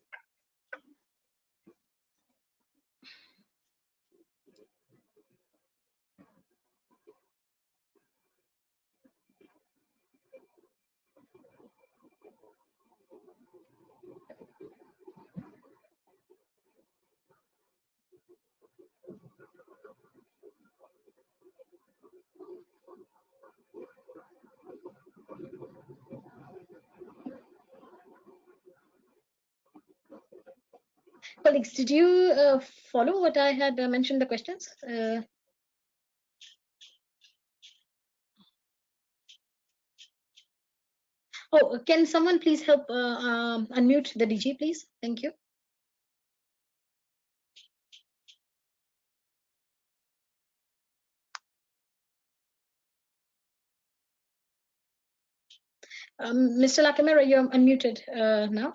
Colleagues, did you follow what I had mentioned the questions? Oh, can someone please help unmute the DG, please? Thank you. Mr. Lakamera, you're unmuted now.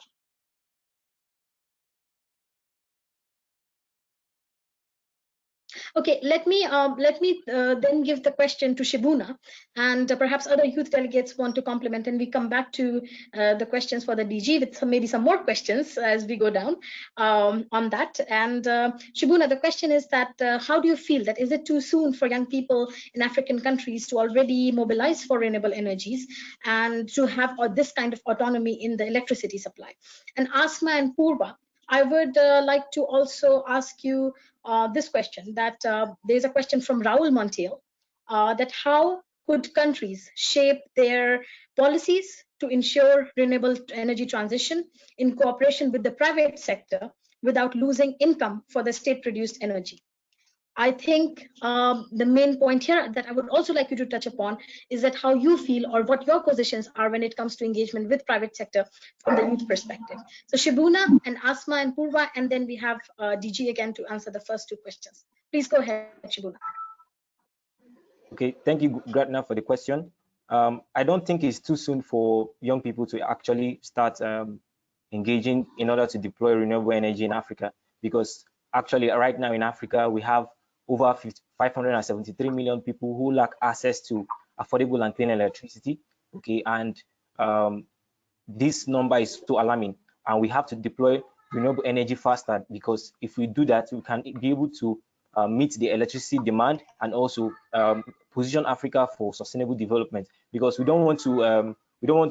Okay, let me then give the question to Shibuna, and perhaps other youth delegates want to complement, and we come back to the questions for the DG with maybe some more questions as we go down on that. And Shibuna, the question is that how do you feel that is it too soon for young people in African countries to already mobilize for renewable energies and to have this kind of autonomy in the electricity supply? And Asma and Purva, I would like to also ask you this question, that there's a question from Raul Montiel, that how could countries shape their policies to ensure renewable energy transition in cooperation with the private sector without losing income for the state-produced energy? I think the main point here that I would also like you to touch upon is that how you feel or what your positions are when it comes to engagement with private sector from the youth perspective. So Shibuna and Asma and Purva, and then we have DG again to answer the first two questions. Please go ahead, Shibuna. Okay, thank you, Gratna, for the question. I don't think it's too soon for young people to actually start engaging in order to deploy renewable energy in Africa, because actually right now in Africa, we have over 573 million people who lack access to affordable and clean electricity. Okay, and this number is so alarming, and we have to deploy renewable energy faster, because if we do that, we can be able to meet the electricity demand and also position Africa for sustainable development, because we don't want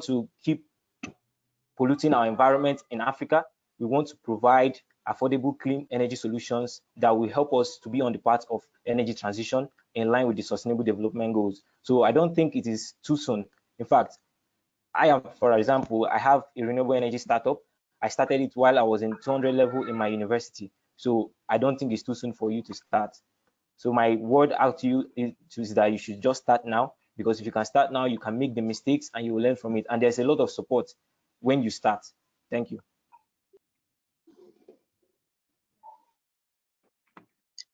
to keep polluting our environment in Africa. We want to provide affordable, clean energy solutions that will help us to be on the path of energy transition in line with the sustainable development goals. So I don't think it is too soon. In fact, for example, I have a renewable energy startup. I started it while I was in 200 level in my university. So I don't think it's too soon for you to start. So my word out to you is that you should just start now, because if you can start now, you can make the mistakes and you will learn from it. And there's a lot of support when you start. Thank you.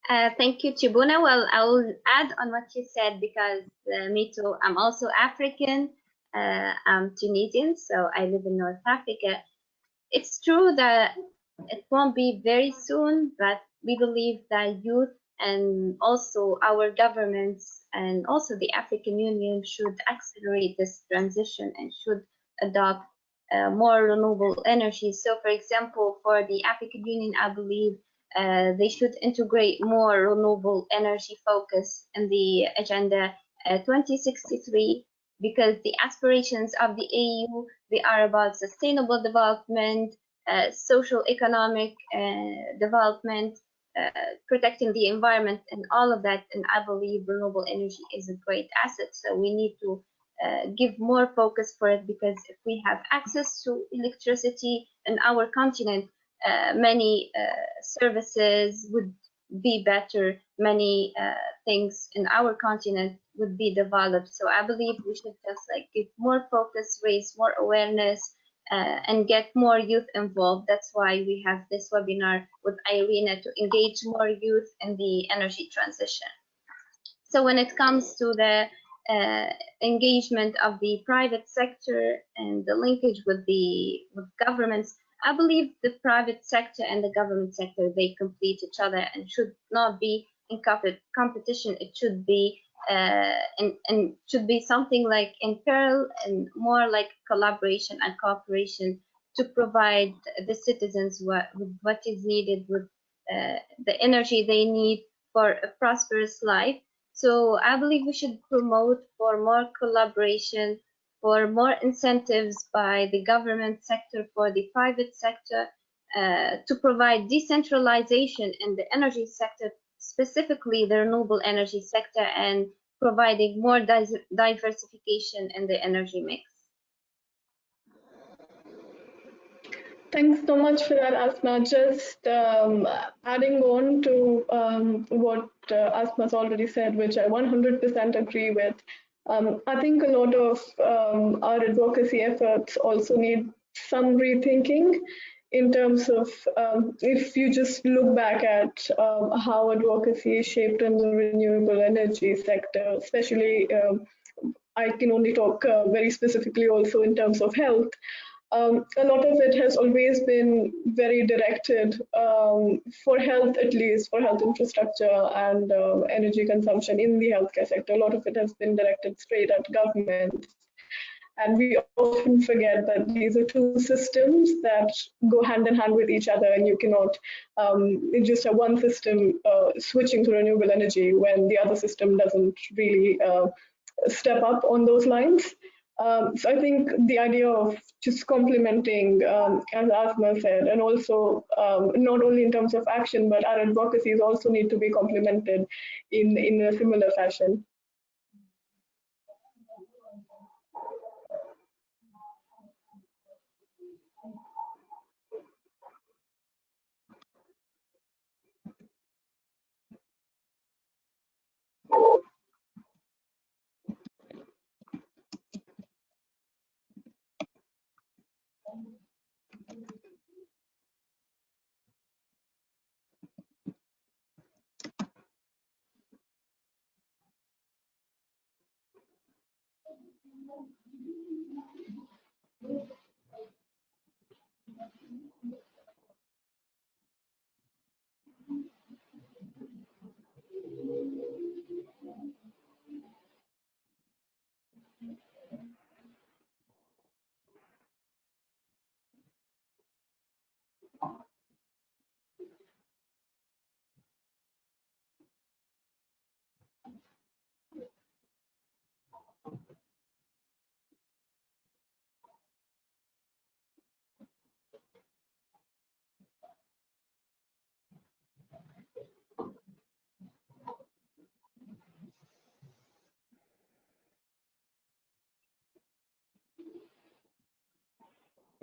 Thank you, Chibuna. Well, I'll add on what you said, because me too, I'm also African. I'm Tunisian, so I live in North Africa. It's true that it won't be very soon, but we believe that youth and also our governments and also the African Union should accelerate this transition and should adopt more renewable energy. So, for example, for the African Union, I believe they should integrate more renewable energy focus in the Agenda 2063, because the aspirations of the AU, they are about sustainable development, social economic development, protecting the environment and all of that. And I believe renewable energy is a great asset. So we need to give more focus for it, because if we have access to electricity in our continent, many services would be better, many things in our continent would be developed. So I believe we should just like give more focus, raise more awareness, and get more youth involved. That's why we have this webinar with Irena to engage more youth in the energy transition. So when it comes to the engagement of the private sector and the linkage with governments, I believe the private sector and the government sector, they complete each other and should not be in competition. It should be and should be something like in parallel and more like collaboration and cooperation to provide the citizens with what is needed, with the energy they need for a prosperous life. So I believe we should promote for more collaboration, for more incentives by the government sector, for the private sector, to provide decentralization in the energy sector, specifically the renewable energy sector, and providing more diversification in the energy mix. Thanks so much for that, Asma. Just adding on to what Asma's already said, which I 100% agree with. I think a lot of our advocacy efforts also need some rethinking in terms of if you just look back at how advocacy is shaped in the renewable energy sector, especially I can only talk very specifically also in terms of health. A lot of it has always been very directed for health, at least for health infrastructure and energy consumption in the healthcare sector. A lot of it has been directed straight at government. And we often forget that these are two systems that go hand in hand with each other, and you cannot just have one system switching to renewable energy when the other system doesn't really step up on those lines. So I think the idea of just complementing, as Asma said, and also not only in terms of action, but our advocacies also need to be complemented in a similar fashion.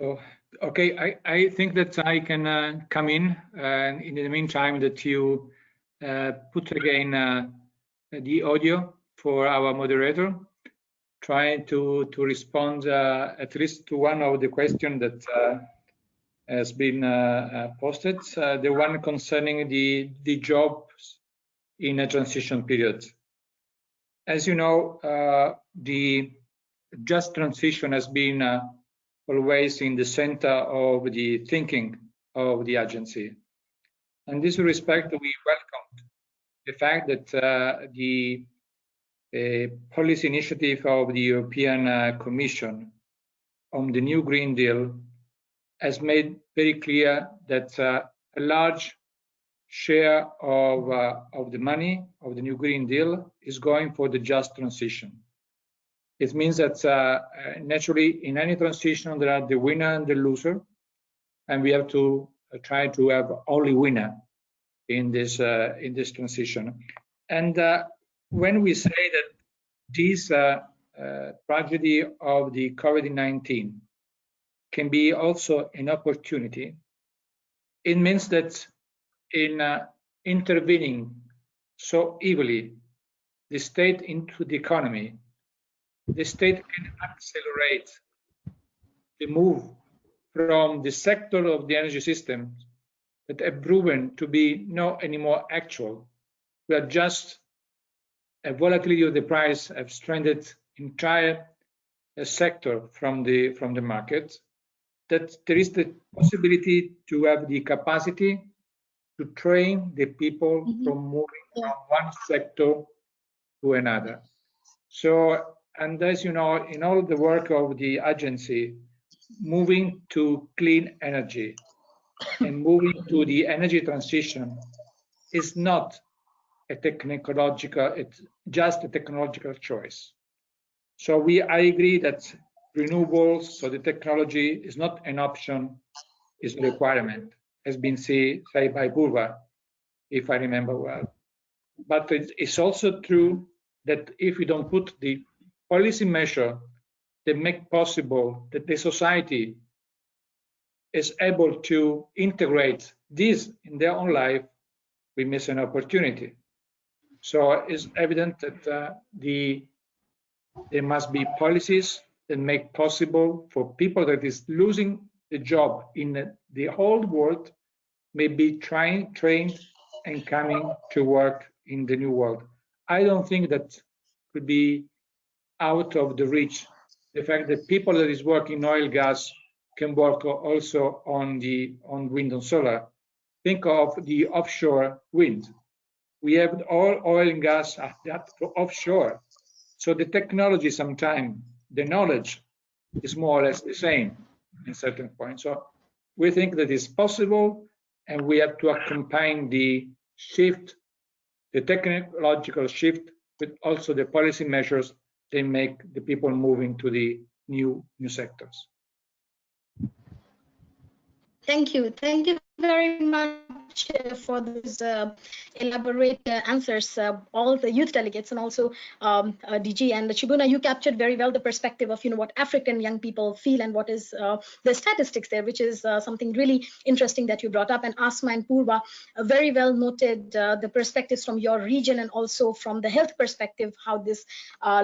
Oh, okay, I think that I can come in in the meantime that you put again the audio for our moderator, trying to respond at least to one of the questions that has been posted, the one concerning the jobs in a transition period. As you know, the just transition has been always in the center of the thinking of the agency. In this respect, we welcomed the fact that the policy initiative of the European Commission on the new Green Deal has made very clear that a large share of the money of the new Green Deal is going for the just transition. It means that naturally in any transition there are the winner and the loser, and we have to try to have only winner in this transition. And when we say that this tragedy of the COVID-19 can be also an opportunity, it means that in intervening so evilly the state into the economy, the state can accelerate the move from the sector of the energy system that have proven to be not anymore actual, where just a volatility of the price have stranded entire sector from the market, that there is the possibility to have the capacity to train the people from moving from one sector to another. So, and as you know, in all the work of the agency, moving to clean energy and moving to the energy transition is not a technological, it's just a technological choice. So I agree that renewables, so the technology is not an option, is a requirement, has been said by Burva, if I remember well. But it's also true that if we don't put the policy measure that make possible that the society is able to integrate this in their own life, we miss an opportunity. So it's evident that the There must be policies that make possible for people that is losing the job in the whole world may be trained and coming to work in the new world. I don't think that could be out of the reach the fact that people that is working in oil gas can work also on wind and solar. Think of the offshore wind. We have all oil and gas that for offshore. So the technology sometimes, the knowledge is more or less the same in certain points. So we think that it's possible, and we have to accompany the shift, the technological shift, but also the policy measures that make the people moving to the new sectors. Thank you. Thank you very much for those elaborate answers, all the youth delegates, and also DG and Shibuna. You captured very well the perspective of what African young people feel and what is the statistics there, which is something really interesting that you brought up. And Asma and Purva very well noted the perspectives from your region and also from the health perspective, how this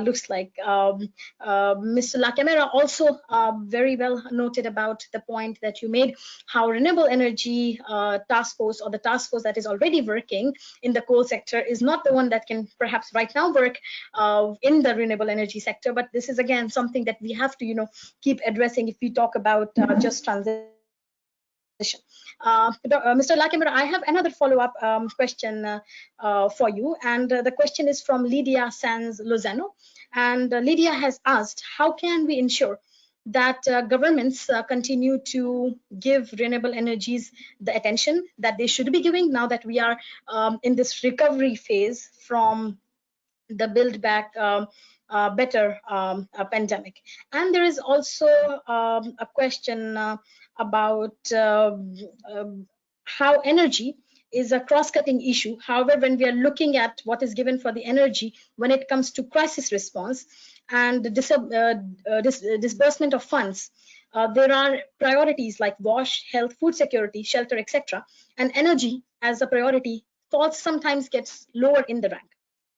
looks like. Mr. La Camera also very well noted about the point that you made, how renewable energy task force, or the task force that is already working in the coal sector, is not the one that can perhaps right now work in the renewable energy sector. But this is again something that we have to keep addressing if we talk about just transition. Mr. La Camera, I have another follow-up question for you, and the question is from Lydia Sanz Lozano, and Lydia has asked, how can we ensure that governments continue to give renewable energies the attention that they should be giving now that we are in this recovery phase from the Build Back Better pandemic? And there is also a question about how energy is a cross-cutting issue. However, when we are looking at what is given for the energy when it comes to crisis response and disbursement of funds, there are priorities like wash, health, food security, shelter, etc. And energy as a priority sometimes gets lower in the rank,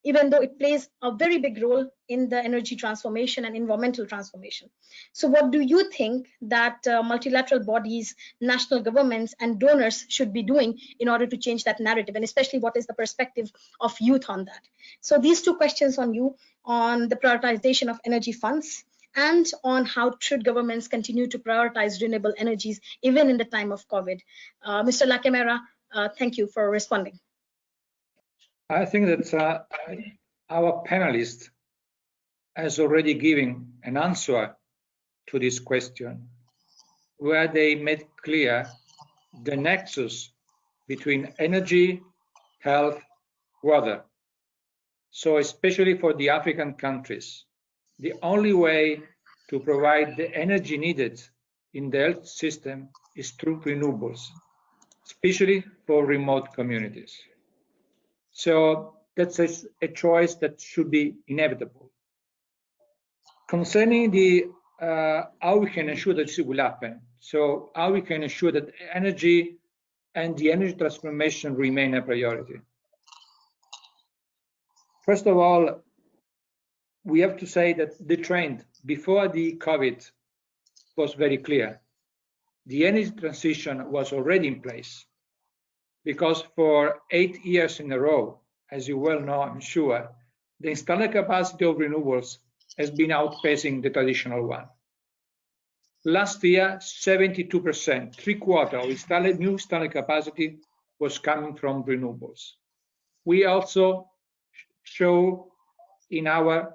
even though it plays a very big role in the energy transformation and environmental transformation. So what do you think that multilateral bodies, national governments, and donors should be doing in order to change that narrative? And especially, what is the perspective of youth on that? So these two questions on you, on the prioritization of energy funds, and on how should governments continue to prioritize renewable energies even in the time of COVID. Mr. La Camera, thank you for responding. I think that our panelist has already given an answer to this question, where they made clear the nexus between energy, health, water. So especially for the African countries, the only way to provide the energy needed in the health system is through renewables, especially for remote communities. So that's a choice that should be inevitable. Concerning the how we can ensure that this will happen, so how we can ensure that energy and the energy transformation remain a priority. First of all, we have to say that the trend before the COVID was very clear. The energy transition was already in place, because for 8 years in a row, as you well know, I'm sure, the installed capacity of renewables has been outpacing the traditional one. Last year, 72%, three-quarters of new installed capacity was coming from renewables. We also show in our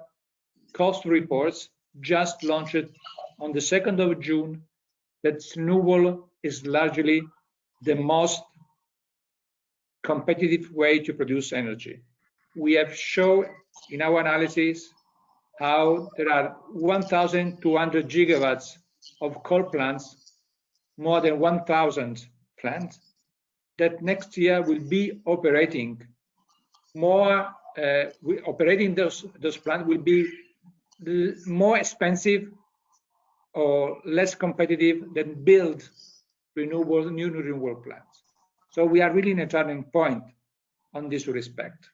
cost reports, just launched on the 2nd of June, that renewable is largely the most competitive way to produce energy. We have shown in our analysis how there are 1,200 gigawatts of coal plants, more than 1,000 plants, that next year will be operating more. Operating those plants will be more expensive or less competitive than build new renewable plants. So we are really in a turning point on this respect.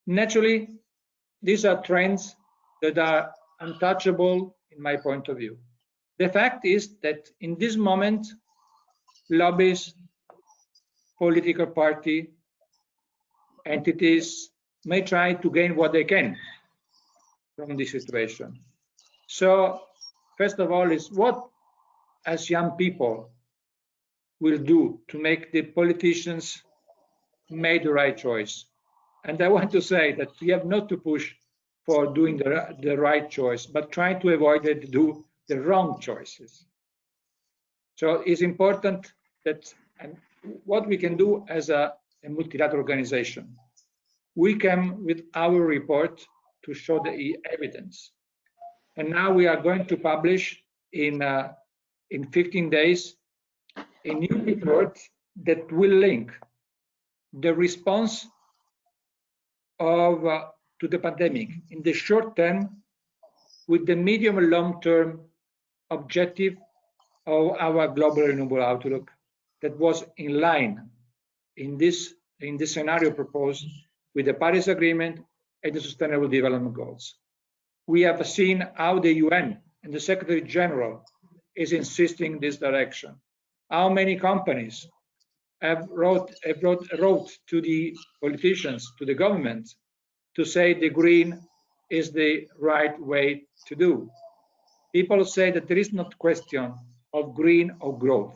Naturally, these are trends that are untouchable in my point of view. The fact is that in this moment, lobbies, political party, entities may try to gain what they can from this situation. So first of all is what as young people will do to make the politicians make the right choice. And I want to say that we have not to push for doing the right choice, but try to avoid it to do the wrong choices. So it's important that, and what we can do as a multilateral organization, we come with our report to show the evidence. And now we are going to publish in 15 days a new report that will link the response of to the pandemic in the short term with the medium and long-term objective of our global renewable outlook that was in line in this scenario proposed with the Paris Agreement and the Sustainable Development Goals. We have seen how the UN and the Secretary General is insisting this direction. How many companies have wrote to the politicians, to the government, to say the green is the right way to do. People say that there is not question of green or growth.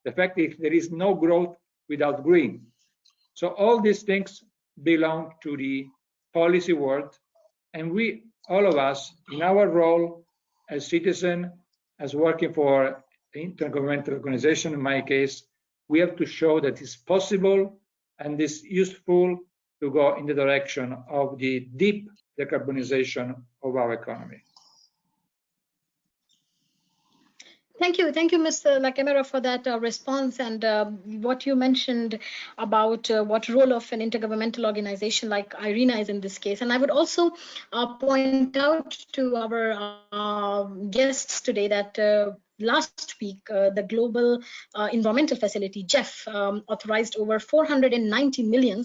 The fact is there is no growth without green. So all these things belong to the policy world, and we, all of us, in our role as citizens, as working for intergovernmental organization, in my case, we have to show that it's possible and it's useful to go in the direction of the deep decarbonization of our economy. Thank you, Mr. Lacamera, for that response and what you mentioned about what role of an intergovernmental organization like IRENA is in this case. And I would also point out to our guests today that last week, the Global Environmental Facility, GEF, authorized over $490 million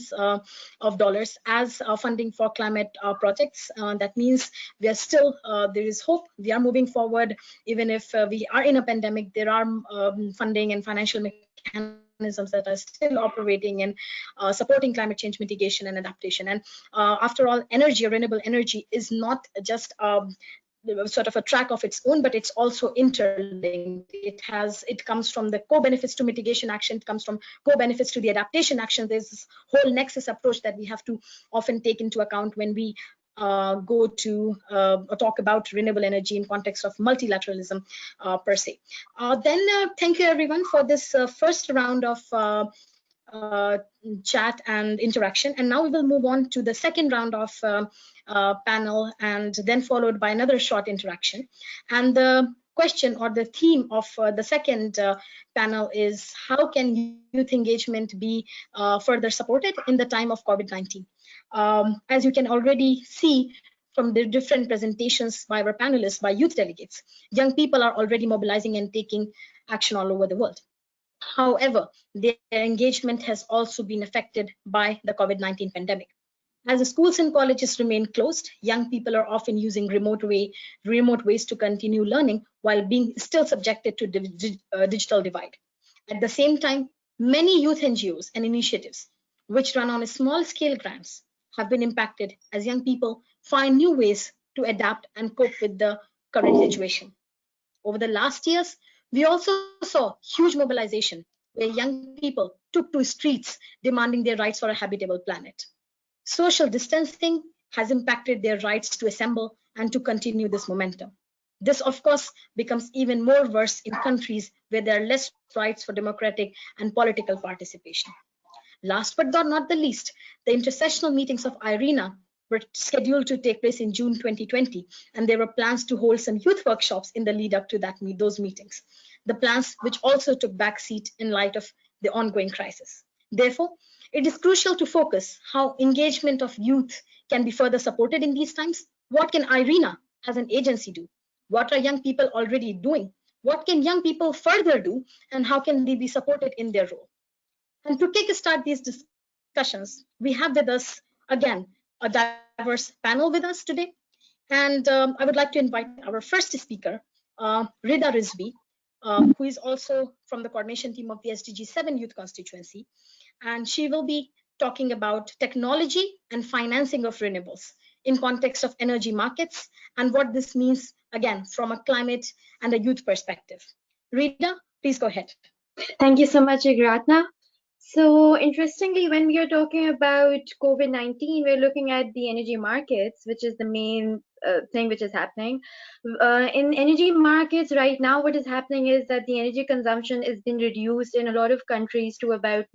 of dollars as funding for climate projects. That means we are still, there is hope. We are moving forward. Even if we are in a pandemic, there are funding and financial mechanisms that are still operating and supporting climate change mitigation and adaptation. And after all, energy, renewable energy, is not just sort of a track of its own, but it's also interlinked. It comes from the co-benefits to mitigation action, it comes from co-benefits to the adaptation action. There's this whole nexus approach that we have to often take into account when we go to talk about renewable energy in context of multilateralism per se. Thank you everyone for this first round of chat and interaction, and now we will move on to the second round of panel, and then followed by another short interaction. And the question or the theme of the second panel is how can youth engagement be further supported in the time of COVID-19? As you can already see from the different presentations by our panelists, by youth delegates, young people are already mobilizing and taking action all over the world. However, their engagement has also been affected by the COVID-19 pandemic. As the schools and colleges remain closed, young people are often using remote ways to continue learning while being still subjected to the digital divide. At the same time, many youth NGOs and initiatives, which run on a small scale grants, have been impacted as young people find new ways to adapt and cope with the current situation. Over the last years, we also saw huge mobilization where young people took to streets demanding their rights for a habitable planet. Social distancing has impacted their rights to assemble and to continue this momentum. This, of course, becomes even more worse in countries where there are less rights for democratic and political participation. Last but not the least, the intersessional meetings of IRENA were scheduled to take place in June 2020, and there were plans to hold some youth workshops in the lead up to those meetings. The plans which also took backseat in light of the ongoing crisis. Therefore, it is crucial to focus how engagement of youth can be further supported in these times. What can IRENA as an agency do? What are young people already doing? What can young people further do? And how can they be supported in their role? And to kickstart these discussions, we have with us, again, a diverse panel with us today. And I would like to invite our first speaker, Rida Rizvi, who is also from the coordination team of the SDG 7 Youth Constituency. And she will be talking about technology and financing of renewables in context of energy markets and what this means, again, from a climate and a youth perspective. Rida, please go ahead. Thank you so much, Igratna. So interestingly, when we are talking about COVID-19, we're looking at the energy markets, which is the main thing which is happening. In energy markets right now, what is happening is that the energy consumption has been reduced in a lot of countries to about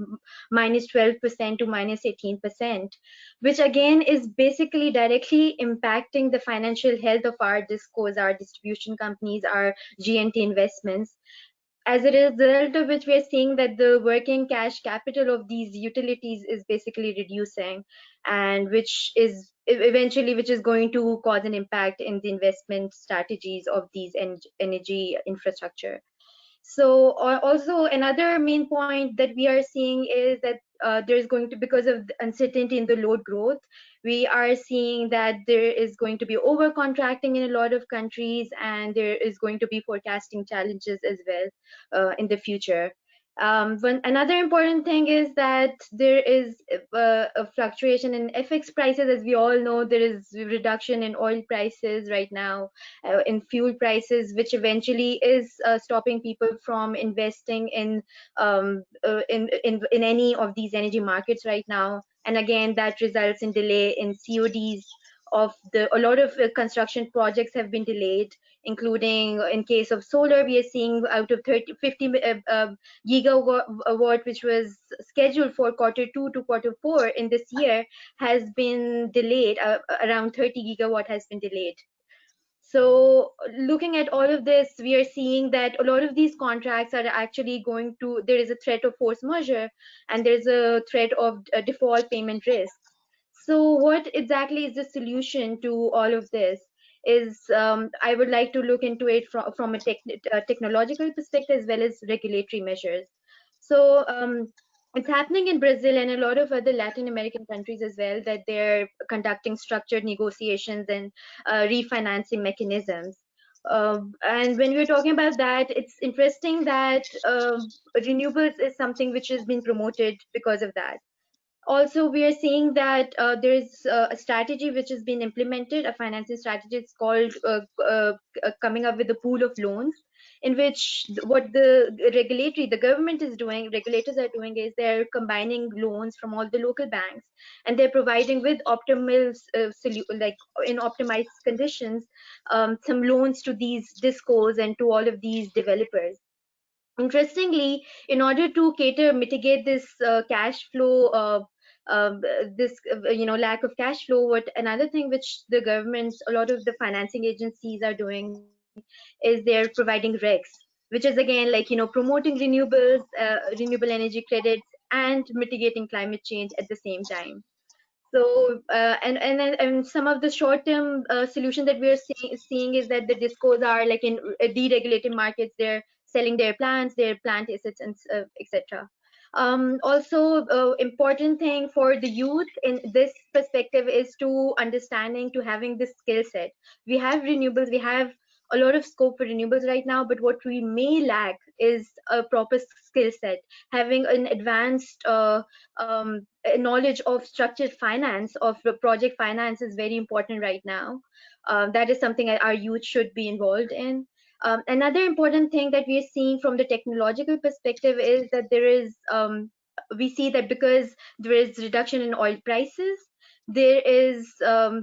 -12% to -18%, which again is basically directly impacting the financial health of our discos, our distribution companies, our G&T investments. As a result of which we are seeing that the working cash capital of these utilities is basically reducing, and which is eventually going to cause an impact in the investment strategies of these energy infrastructure. So also another main point that we are seeing is that there's going to, because of the uncertainty in the load growth, we are seeing that there is going to be over contracting in a lot of countries, and there is going to be forecasting challenges as well in the future. Another important thing is that there is a fluctuation in FX prices. As we all know, there is reduction in oil prices right now, in fuel prices, which eventually is stopping people from investing in any of these energy markets right now. And again, that results in delay in CODs of a lot of construction projects have been delayed, including in case of solar, we are seeing out of 50 gigawatt, which was scheduled for Q2 to Q4 in this year, has been delayed. Around 30 gigawatt has been delayed. So looking at all of this, we are seeing that a lot of these contracts are actually going to, there is a threat of force majeure, and there's a threat of default payment risk. So what exactly is the solution to all of this? Is I would like to look into it from a technological perspective as well as regulatory measures. So it's happening in Brazil and a lot of other Latin American countries as well, that they're conducting structured negotiations and refinancing mechanisms. And when we're talking about that, it's interesting that renewables is something which has been promoted because of that. Also, we are seeing that there is a strategy which has been implemented, a financing strategy. It's called coming up with a pool of loans, in which what the government is doing, regulators are doing, is they're combining loans from all the local banks, and they're providing with optimal, like in optimized conditions, some loans to these discos and to all of these developers. Interestingly, in order to mitigate this cash flow, lack of cash flow, what another thing which the governments, a lot of the financing agencies are doing, is they're providing RECs, which is again like promoting renewables, renewable energy credits, and mitigating climate change at the same time. So and some of the short-term solution that we are seeing is that the discos are like in deregulated markets. They're selling their plants, their plant assets, and etc. Also, important thing for the youth in this perspective is to having this skill set. We have renewables, we have a lot of scope for renewables right now, but what we may lack is a proper skill set. Having an advanced knowledge of structured finance, of project finance, is very important right now. That is something that our youth should be involved in. Another important thing that we are seeing from the technological perspective is that there is, we see that because there is reduction in oil prices, there is a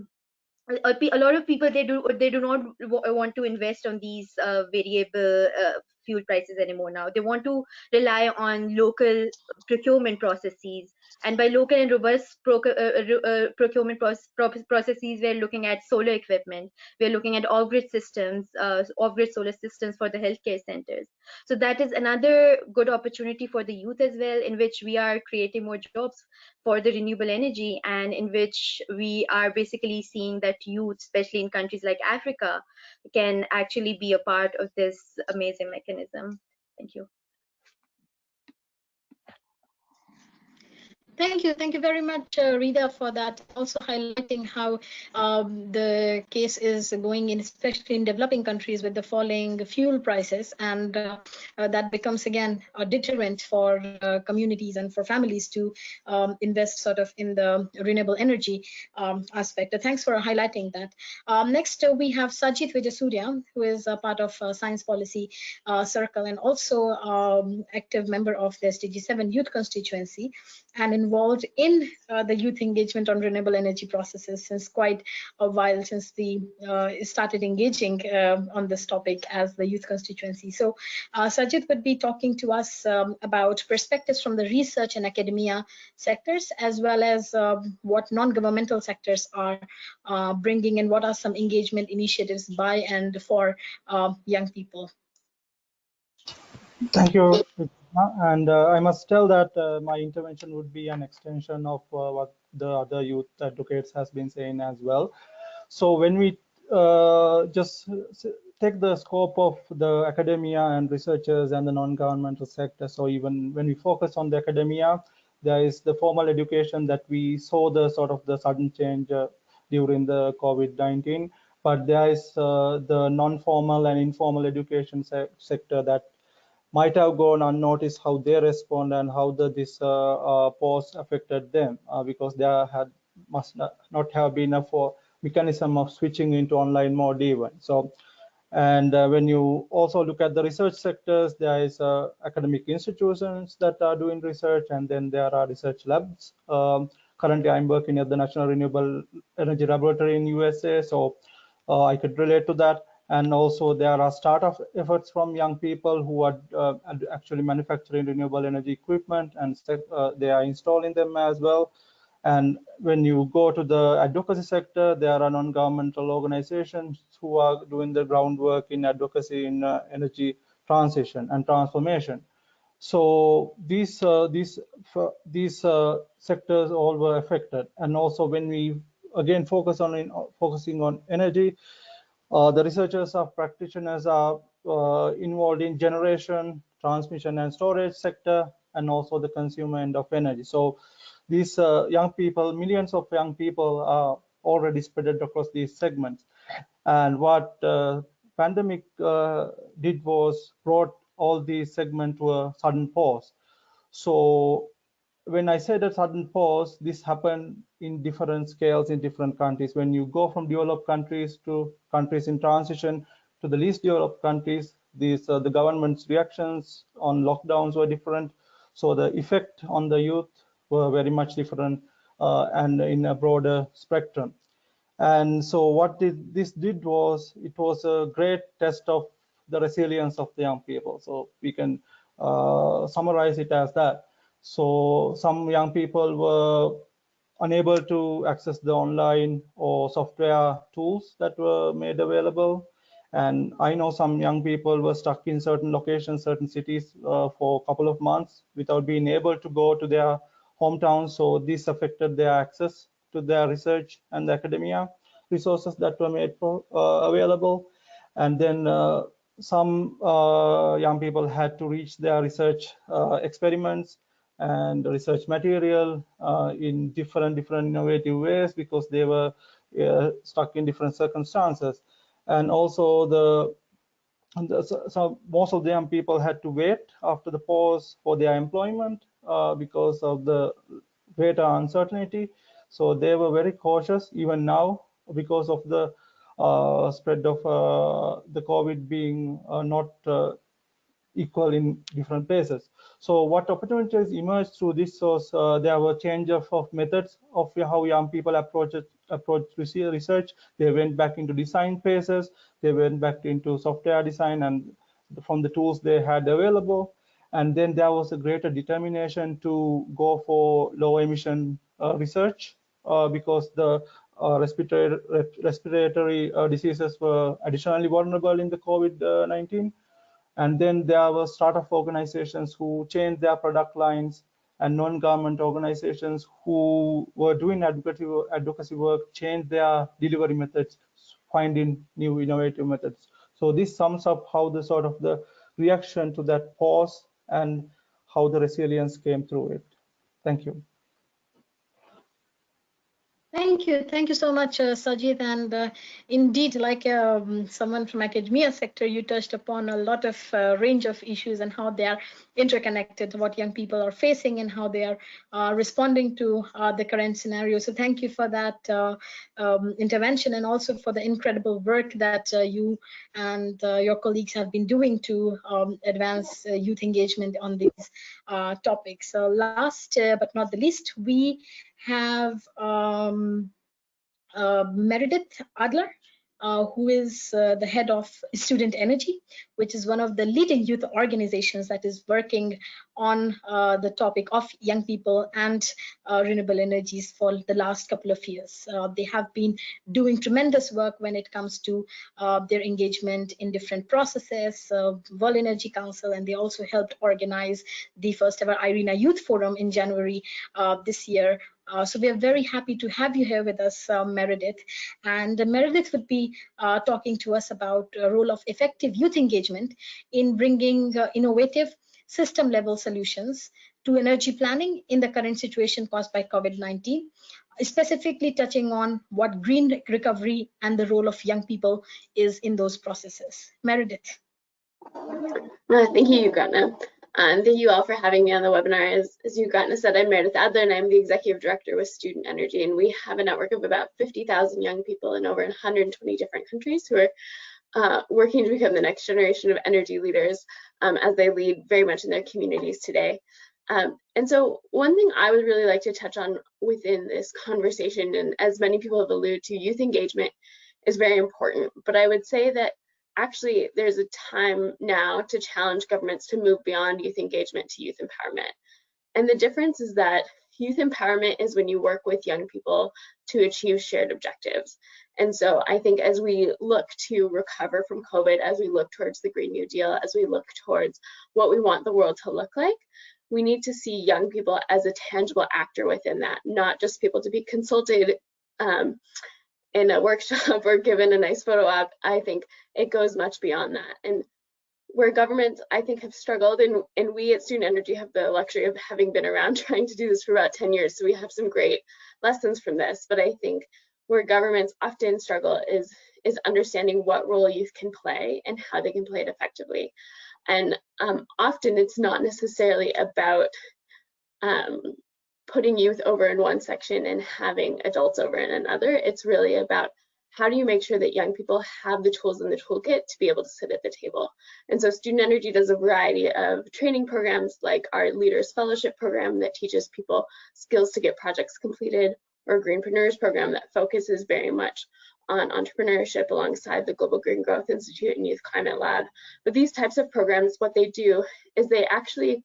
lot of people, they do not want to invest on these variable fuel prices anymore. Now they want to rely on local procurement processes, and by local and robust procurement processes, we're looking at solar equipment, we're looking at off-grid systems, off-grid solar systems for the healthcare centers. So that is another good opportunity for the youth as well, in which we are creating more jobs for the renewable energy, and in which we are basically seeing that youth, especially in countries like Africa, can actually be a part of this amazing mechanism. Thank you. Thank you very much, Rita, for that. Also highlighting how the case is going in, especially in developing countries with the falling fuel prices, and that becomes again a deterrent for communities and for families to invest sort of in the renewable energy aspect. Thanks for highlighting that. Next, we have Sajid Vijaysurya, who is a part of Science Policy Circle and also active member of the SDG 7 Youth Constituency, and involved in the youth engagement on renewable energy processes since quite a while, since we started engaging on this topic as the youth constituency. So Sajid would be talking to us about perspectives from the research and academia sectors, as well as what non-governmental sectors are bringing and what are some engagement initiatives by and for young people. Thank you. And I must tell that my intervention would be an extension of what the other youth advocates has been saying as well. So when we just take the scope of the academia and researchers and the non-governmental sector, so even when we focus on the academia, there is the formal education that we saw the sort of the sudden change during the COVID-19, but there is the non-formal and informal education sector that might have gone unnoticed how they respond and how this pause affected them because there must not have been a mechanism of switching into online mode even. So, and when you also look at the research sectors, there is academic institutions that are doing research, and then there are research labs. Currently, I'm working at the National Renewable Energy Laboratory in USA, so I could relate to that. And also there are startup efforts from young people who are actually manufacturing renewable energy equipment, and they are installing them as well. And when you go to the advocacy sector, there are non-governmental organizations who are doing the groundwork in advocacy in energy transition and transformation. So these sectors all were affected. And also when we again focusing on energy, the researchers or practitioners are involved in generation, transmission and storage sector, and also the consumer end of energy. So these young people, millions of young people are already spread across these segments. And what pandemic did was brought all these segments to a sudden pause. So when I said a sudden pause, this happened in different scales in different countries. When you go from developed countries to countries in transition to the least developed countries, the government's reactions on lockdowns were different. So the effect on the youth were very much different and in a broader spectrum. And so what this did was, it was a great test of the resilience of the young people. So we can summarize it as that. So some young people were unable to access the online or software tools that were made available. And I know some young people were stuck in certain locations, certain cities for a couple of months without being able to go to their hometowns. So this affected their access to their research and the academia resources that were made available. And then some young people had to reach their research experiments and research material in different innovative ways because they were stuck in different circumstances. And also so most of the young people had to wait after the pause for their employment because of the greater uncertainty. So they were very cautious even now because of the spread of the COVID being not equal in different places. So what opportunities emerged through this was there were change of methods of how young people approach research. They went back into design phases. They went back into software design and from the tools they had available. And then there was a greater determination to go for low emission research because the respiratory diseases were additionally vulnerable in the COVID-19. And then there were startup organizations who changed their product lines, and non-government organizations who were doing advocacy work changed their delivery methods, finding new innovative methods. So this sums up how the sort of the reaction to that pause and how the resilience came through it. Thank you. Thank you so much, Sajid. And indeed, like someone from academia sector, you touched upon a lot of range of issues and how they are interconnected, what young people are facing and how they are responding to the current scenario. So thank you for that intervention, and also for the incredible work that you and your colleagues have been doing to advance youth engagement on these topics. So last but not the least, we have Meredith Adler, who is the head of Student Energy, which is one of the leading youth organizations that is working on the topic of young people and renewable energies for the last couple of years. They have been doing tremendous work when it comes to their engagement in different processes, World Energy Council, and they also helped organize the first ever IRENA Youth Forum in January this year. So we are very happy to have you here with us, Meredith. And Meredith would be talking to us about the role of effective youth engagement in bringing innovative system-level solutions to energy planning in the current situation caused by COVID-19, specifically touching on what green recovery and the role of young people is in those processes. Meredith. Thank you, Yugratna. And thank you all for having me on the webinar. As Yugratna said, I'm Meredith Adler, and I'm the Executive Director with Student Energy. And we have a network of about 50,000 young people in over 120 different countries who are working to become the next generation of energy leaders as they lead very much in their communities today. And so one thing I would really like to touch on within this conversation, and as many people have alluded to, youth engagement is very important. But I would say that actually, there's a time now to challenge governments to move beyond youth engagement to youth empowerment. And the difference is that youth empowerment is when you work with young people to achieve shared objectives. And so I think as we look to recover from COVID, as we look towards the Green New Deal, as we look towards what we want the world to look like, we need to see young people as a tangible actor within that, not just people to be consulted in a workshop or given a nice photo op. I think it goes much beyond that. And where governments, I think, have struggled, and we at Student Energy have the luxury of having been around trying to do this for about 10 years, so we have some great lessons from this. But I think where governments often struggle is understanding what role youth can play and how they can play it effectively. And often it's not necessarily about putting youth over in one section and having adults over in another. It's really about how do you make sure that young people have the tools in the toolkit to be able to sit at the table. And so Student Energy does a variety of training programs, like our Leaders Fellowship program that teaches people skills to get projects completed, or Greenpreneurs program that focuses very much on entrepreneurship alongside the Global Green Growth Institute and Youth Climate Lab. But these types of programs, what they do is they actually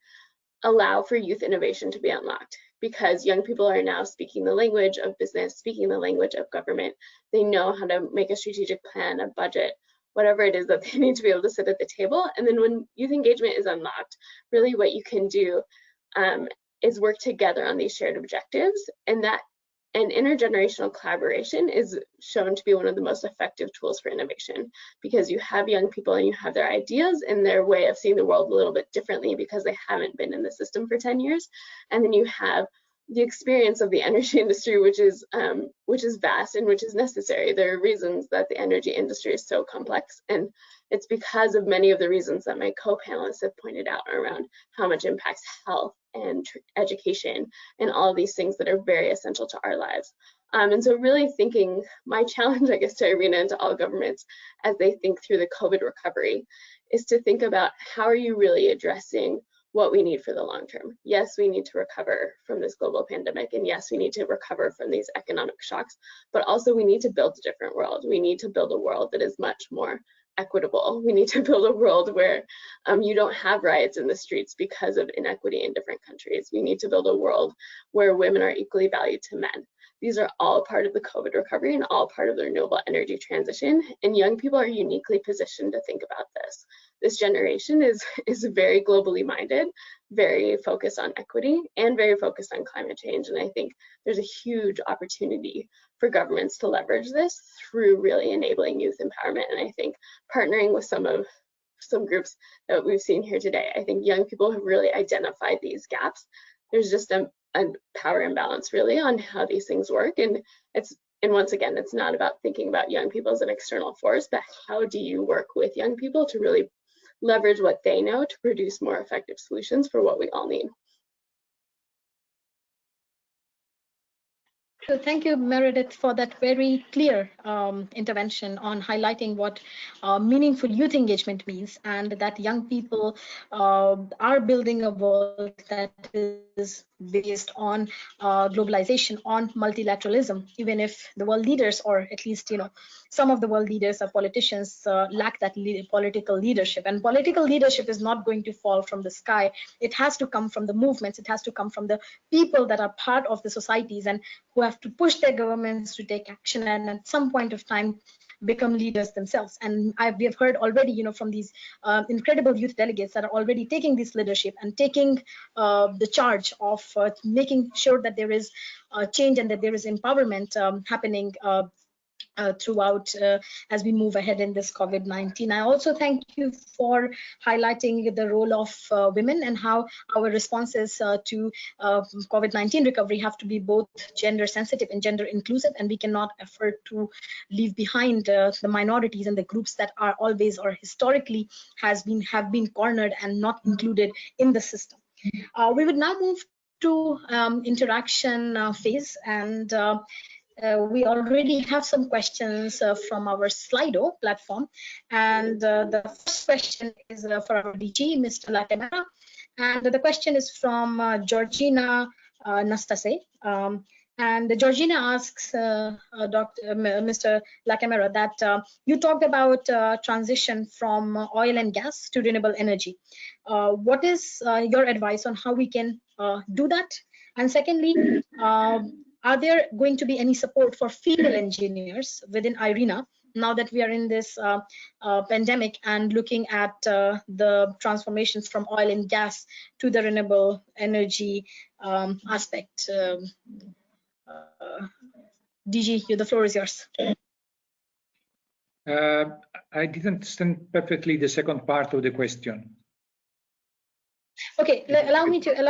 allow for youth innovation to be unlocked, because young people are now speaking the language of business, speaking the language of government. They know how to make a strategic plan, a budget, whatever it is that they need to be able to sit at the table. And then when youth engagement is unlocked, really what you can do is work together on these shared objectives, and intergenerational collaboration is shown to be one of the most effective tools for innovation, because you have young people and you have their ideas and their way of seeing the world a little bit differently because they haven't been in the system for 10 years. And then you have the experience of the energy industry, which is vast and which is necessary. There are reasons that the energy industry is so complex, and it's because of many of the reasons that my co-panelists have pointed out around how much impacts health and education and all of these things that are very essential to our lives. And so really thinking, my challenge, I guess, to IRENA and to all governments as they think through the COVID recovery is to think about how are you really addressing what we need for the long term. Yes, we need to recover from this global pandemic, and yes, we need to recover from these economic shocks, but also we need to build a different world. We need to build a world that is much more equitable. We need to build a world where you don't have riots in the streets because of inequity in different countries. We need to build a world where women are equally valued to men. These are all part of the COVID recovery and all part of the renewable energy transition, and young people are uniquely positioned to think about this. This generation is very globally minded, very focused on equity, and very focused on climate change. And I think there's a huge opportunity for governments to leverage this through really enabling youth empowerment. And I think partnering with some groups that we've seen here today, I think young people have really identified these gaps. There's just a power imbalance really on how these things work, and And once again, it's not about thinking about young people as an external force, but how do you work with young people to really leverage what they know to produce more effective solutions for what we all need. So thank you, Meredith, for that very clear intervention on highlighting what meaningful youth engagement means, and that young people are building a world that is based on globalization, on multilateralism, even if the world leaders, or at least some of the world leaders or politicians lack that political leadership. And political leadership is not going to fall from the sky. It has to come from the movements. It has to come from the people that are part of the societies and who have to push their governments to take action and at some point of time become leaders themselves. And we have heard already, from these incredible youth delegates that are already taking this leadership and taking the charge of making sure that there is change and that there is empowerment happening throughout as we move ahead in this COVID-19. I also thank you for highlighting the role of women and how our responses to COVID-19 recovery have to be both gender sensitive and gender inclusive, and we cannot afford to leave behind the minorities and the groups that are always or historically have been cornered and not included in the system. We would now move to interaction phase, and we already have some questions from our Slido platform, and the first question is for our DG, Mr. Lacamera, and the question is from Georgina Nastase. And Georgina asks Mr. Lacamera that you talked about transition from oil and gas to renewable energy. What is your advice on how we can do that? And secondly, are there going to be any support for female engineers within IRENA now that we are in this pandemic and looking at the transformations from oil and gas to the renewable energy aspect? DG, the floor is yours. I didn't understand perfectly the second part of the question. Okay, allow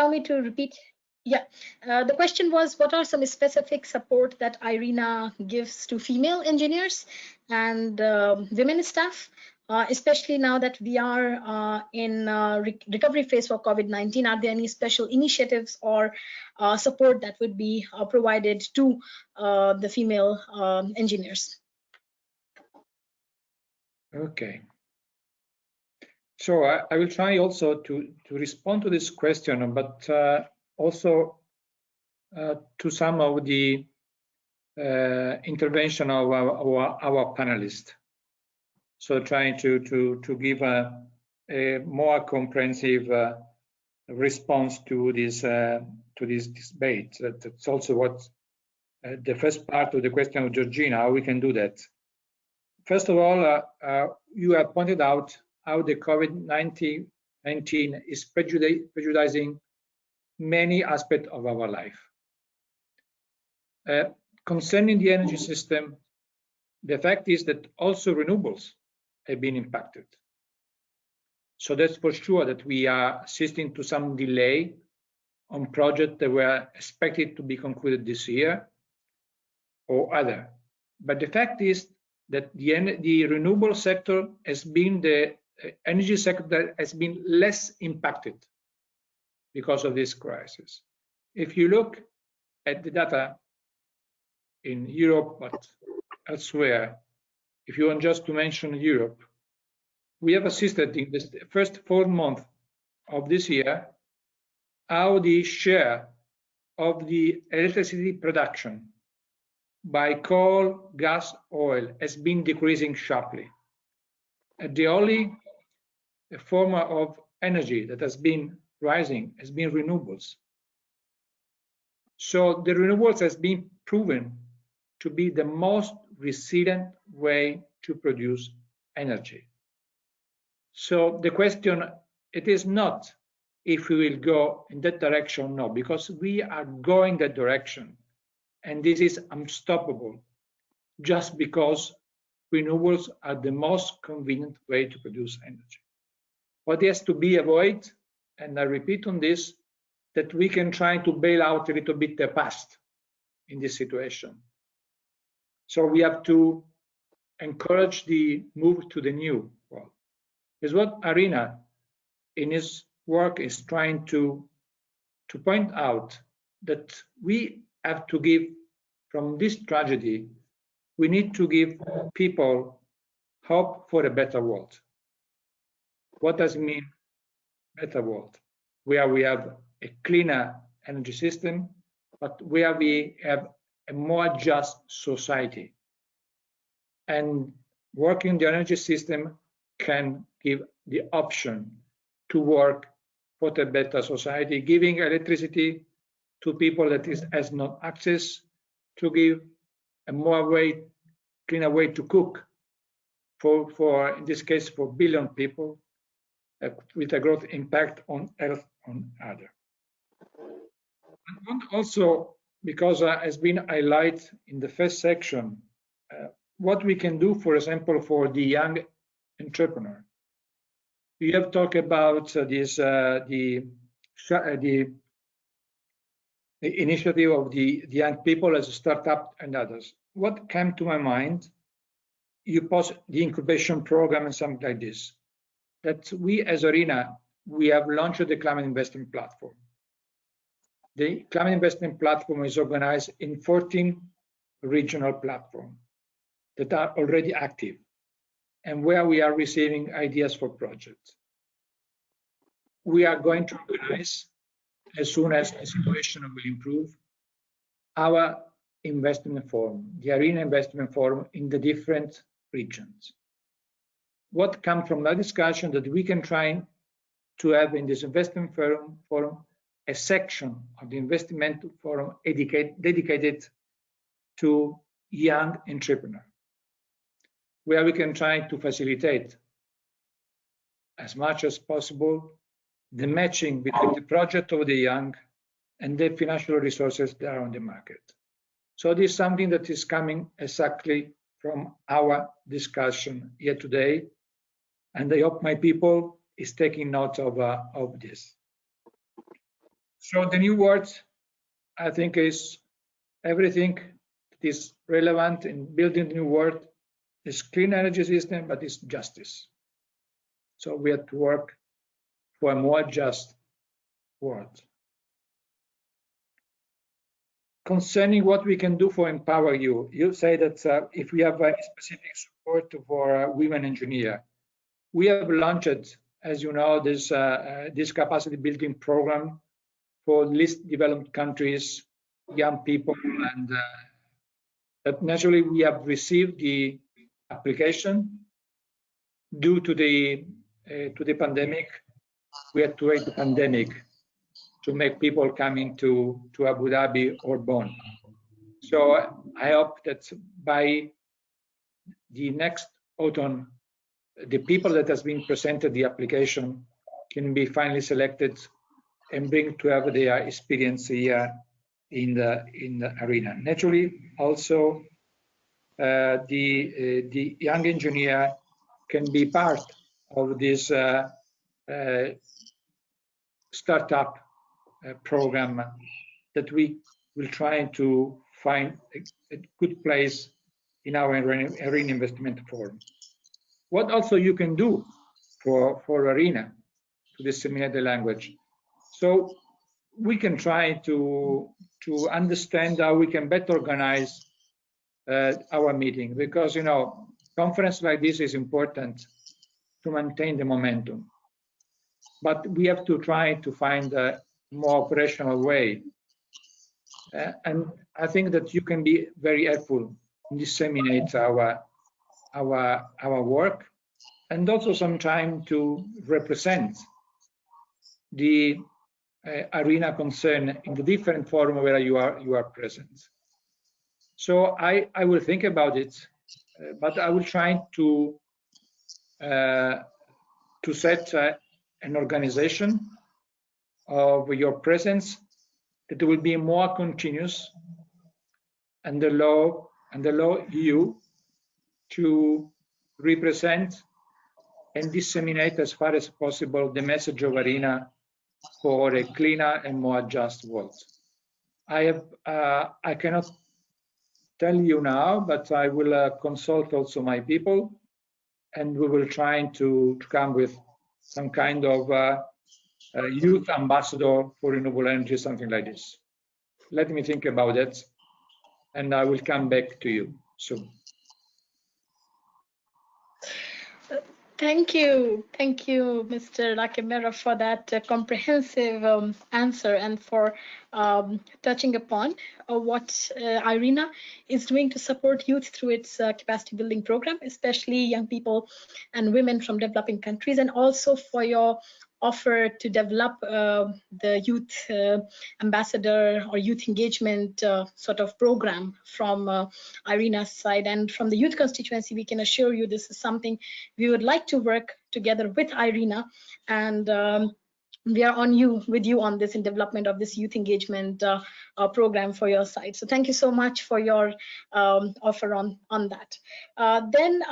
me to repeat. Yeah, the question was, what are some specific support that IRENA gives to female engineers and women staff, especially now that we are in recovery phase for COVID-19? Are there any special initiatives or support that would be provided to the female engineers? Okay. So I will try also to respond to this question, but also to some of the intervention of our panelists. So trying to give a more comprehensive response to this debate. That's also what the first part of the question of Georgina, how we can do that. First of all, you have pointed out how the COVID-19 is prejudicing many aspects of our life. Concerning the energy system, the fact is that also renewables have been impacted. So that's for sure that we are assisting to some delay on projects that were expected to be concluded this year or other. But the fact is that the renewable sector has been the energy sector that has been less impacted because of this crisis. If you look at the data in Europe, but elsewhere, if you want just to mention Europe, we have assisted in the first 4 months of this year how the share of the electricity production by coal, gas, oil has been decreasing sharply. And the only form of energy that has been rising has been renewables. So the renewables has been proven to be the most resilient way to produce energy. So the question, it is not if we will go in that direction, no, because we are going that direction. And this is unstoppable just because renewables are the most convenient way to produce energy. What has to be avoided, and I repeat on this, that we can try to bail out a little bit the past in this situation. So we have to encourage the move to the new world. Is what Irena in his work is trying to point out, that we have to give from this tragedy, we need to give people hope for a better world. What does it mean, better world? Where we have a cleaner energy system, but where we have a more just society. And working the energy system can give the option to work for a better society, giving electricity to people that has not access, to give a cleaner way to cook for in this case, for billion people, with a growth impact on Earth, on other. And also, because has been highlighted in the first section, what we can do, for example, for the young entrepreneur. We have talked about the initiative of the young people as a startup and others. What came to my mind, you post the incubation program and something like this, that we as Irena, we have launched the climate investment platform. The climate investment platform is organized in 14 regional platforms that are already active and where we are receiving ideas for projects. We are going to organize, as soon as the situation will improve, our investment forum, the Irena investment forum in the different regions. What comes from that discussion, that we can try to have in this investment forum a section of the investment forum dedicated to young entrepreneurs, where we can try to facilitate as much as possible the matching between the project of the young and the financial resources that are on the market. So this is something that is coming exactly from our discussion here today, and I hope my people is taking note of this. So the new word, I think, is everything that is relevant in building the new world is clean energy system, but it's justice. So we have to work for a more just world. Concerning what we can do for empower you, you say that if we have any specific support for women engineers, we have launched, as you know, this capacity building program for least developed countries, young people, and that naturally we have received the application. Due to the pandemic, we had to wait the pandemic to make people coming to Abu Dhabi or Bonn. So I hope that by the next autumn, the people that has been presented the application can be finally selected and bring to have their experience here in the arena. Naturally, also the young engineer can be part of this startup program that we will try to find a good place in our Arena investment forum. What also you can do for Arena to disseminate the language. So we can try to understand how we can better organize our meeting, because conference like this is important to maintain the momentum, but we have to try to find a more operational way, and I think that you can be very helpful in disseminate our work, and also some time to represent the Arena concern in the different forum where you are present. So I will think about it, but I will try to set an organization of your presence that will be more continuous and allow you to represent and disseminate as far as possible the message of Arena for a cleaner and more just world. I cannot tell you now, but I will consult also my people, and we will try to come with some kind of youth ambassador for renewable energy, something like this. Let me think about it, and I will come back to you soon. Thank you, Mr. Lakemera, for that comprehensive answer and for touching upon what IRENA is doing to support youth through its capacity building program, especially young people and women from developing countries, and also for your offer to develop the youth ambassador or youth engagement sort of program from IRENA's side. And from the youth constituency, we can assure you this is something we would like to work together with IRENA, and we are with you on this in development of this youth engagement program for your side. So thank you so much for your offer on that. Then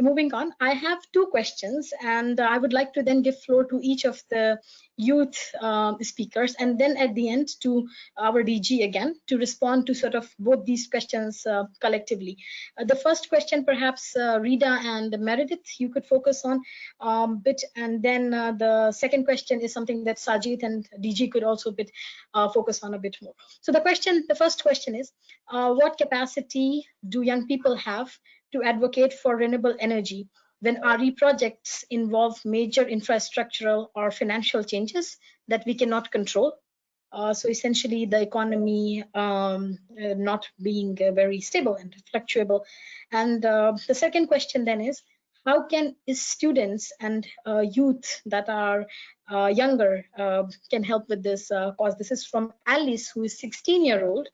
moving on, I have two questions, and I would like to then give floor to each of the youth speakers, and then at the end to our DG again to respond to sort of both these questions collectively. The first question, perhaps Rita and Meredith, you could focus on a bit, and then the second question is something that Sajid and DG could also focus on a bit more. So the first question is, what capacity do young people have to advocate for renewable energy when RE projects involve major infrastructural or financial changes that we cannot control? So essentially the economy not being very stable and fluctuable. And the second question then is, how can students and youth that are younger can help with this cause? This is from Alice, who is 16-year-old,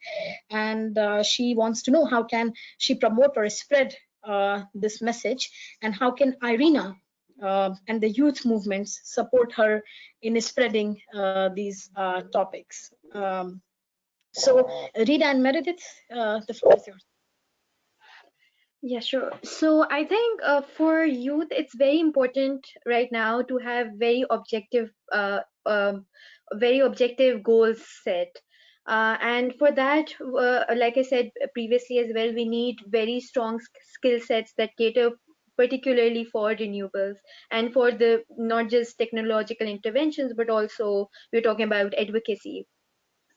and she wants to know how can she promote or spread this message, and how can IRENA and the youth movements support her in spreading these topics. So Rita and Meredith, the floor is yours. Yeah, sure. So I think for youth, it's very important right now to have very objective goals set. And for that, like I said previously as well, we need very strong skill sets that cater particularly for renewables and for the not just technological interventions, but also we're talking about advocacy.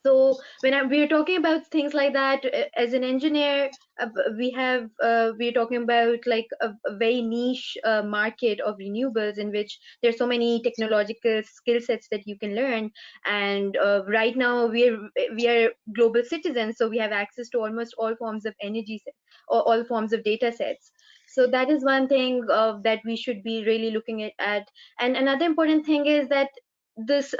So when we're talking about things like that, as an engineer, we're talking about like a very niche market of renewables in which there's so many technological skill sets that you can learn. And right now we are global citizens, so we have access to almost all forms of energy or all forms of data sets. So that is one thing that we should be really looking at. And another important thing is that this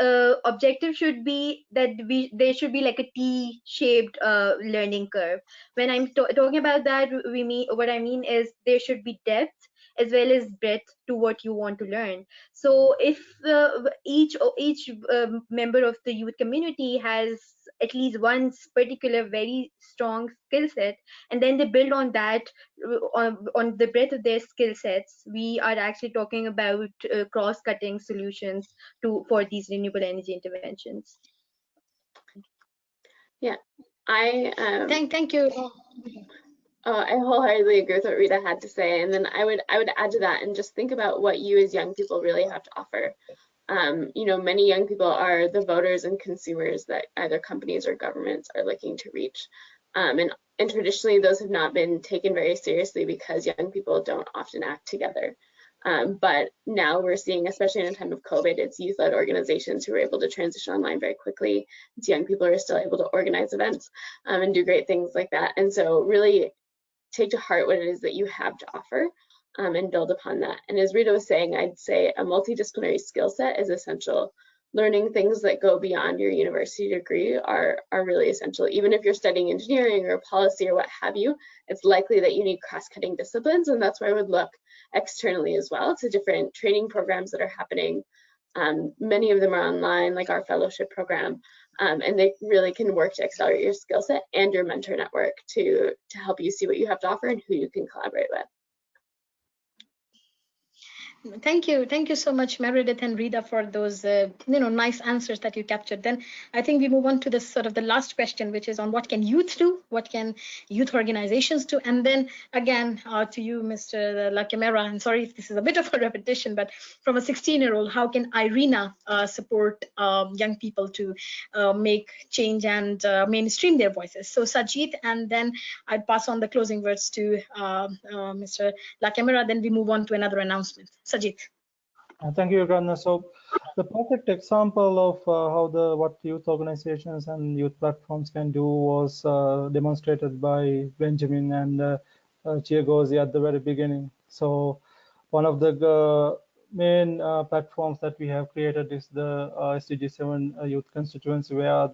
objective should be that there should be like a T-shaped learning curve. When I'm talking about that, what I mean is there should be depth as well as breadth to what you want to learn. So if each member of the youth community has at least one particular very strong skill set, and then they build on that, on the breadth of their skill sets, we are actually talking about cross-cutting solutions for these renewable energy interventions. Yeah, thank you. I wholeheartedly agree with what Rita had to say, and then I would add to that and just think about what you as young people really have to offer. You know, many young people are the voters and consumers that either companies or governments are looking to reach, and traditionally those have not been taken very seriously because young people don't often act together. But now we're seeing, especially in a time of COVID, it's youth-led organizations who are able to transition online very quickly. It's young people who are still able to organize events and do great things like that. And so really take to heart what it is that you have to offer and build upon that. And as Rita was saying, I'd say a multidisciplinary skill set is essential. Learning things that go beyond your university degree are really essential. Even if you're studying engineering or policy or what have you, it's likely that you need cross-cutting disciplines, and that's where I would look externally as well to different training programs that are happening. Many of them are online, like our fellowship program, and they really can work to accelerate your skill set and your mentor network to help you see what you have to offer and who you can collaborate with. Thank you so much, Meredith and Rita, for those nice answers that you captured. Then I think we move on to this sort of the last question, which is on what can youth do, what can youth organizations do, and then again to you, Mr. La Camera. And sorry if this is a bit of a repetition, but from a 16-year-old, how can Irena support young people to make change and mainstream their voices? So Sajid, and then I'd pass on the closing words to Mr. La Camera. Then we move on to another announcement. Sajid. Thank you, Irena. So the perfect example of what youth organizations and youth platforms can do was demonstrated by Benjamin and Chiagozi at the very beginning. So one of the main platforms that we have created is the SDG 7 youth constituency, where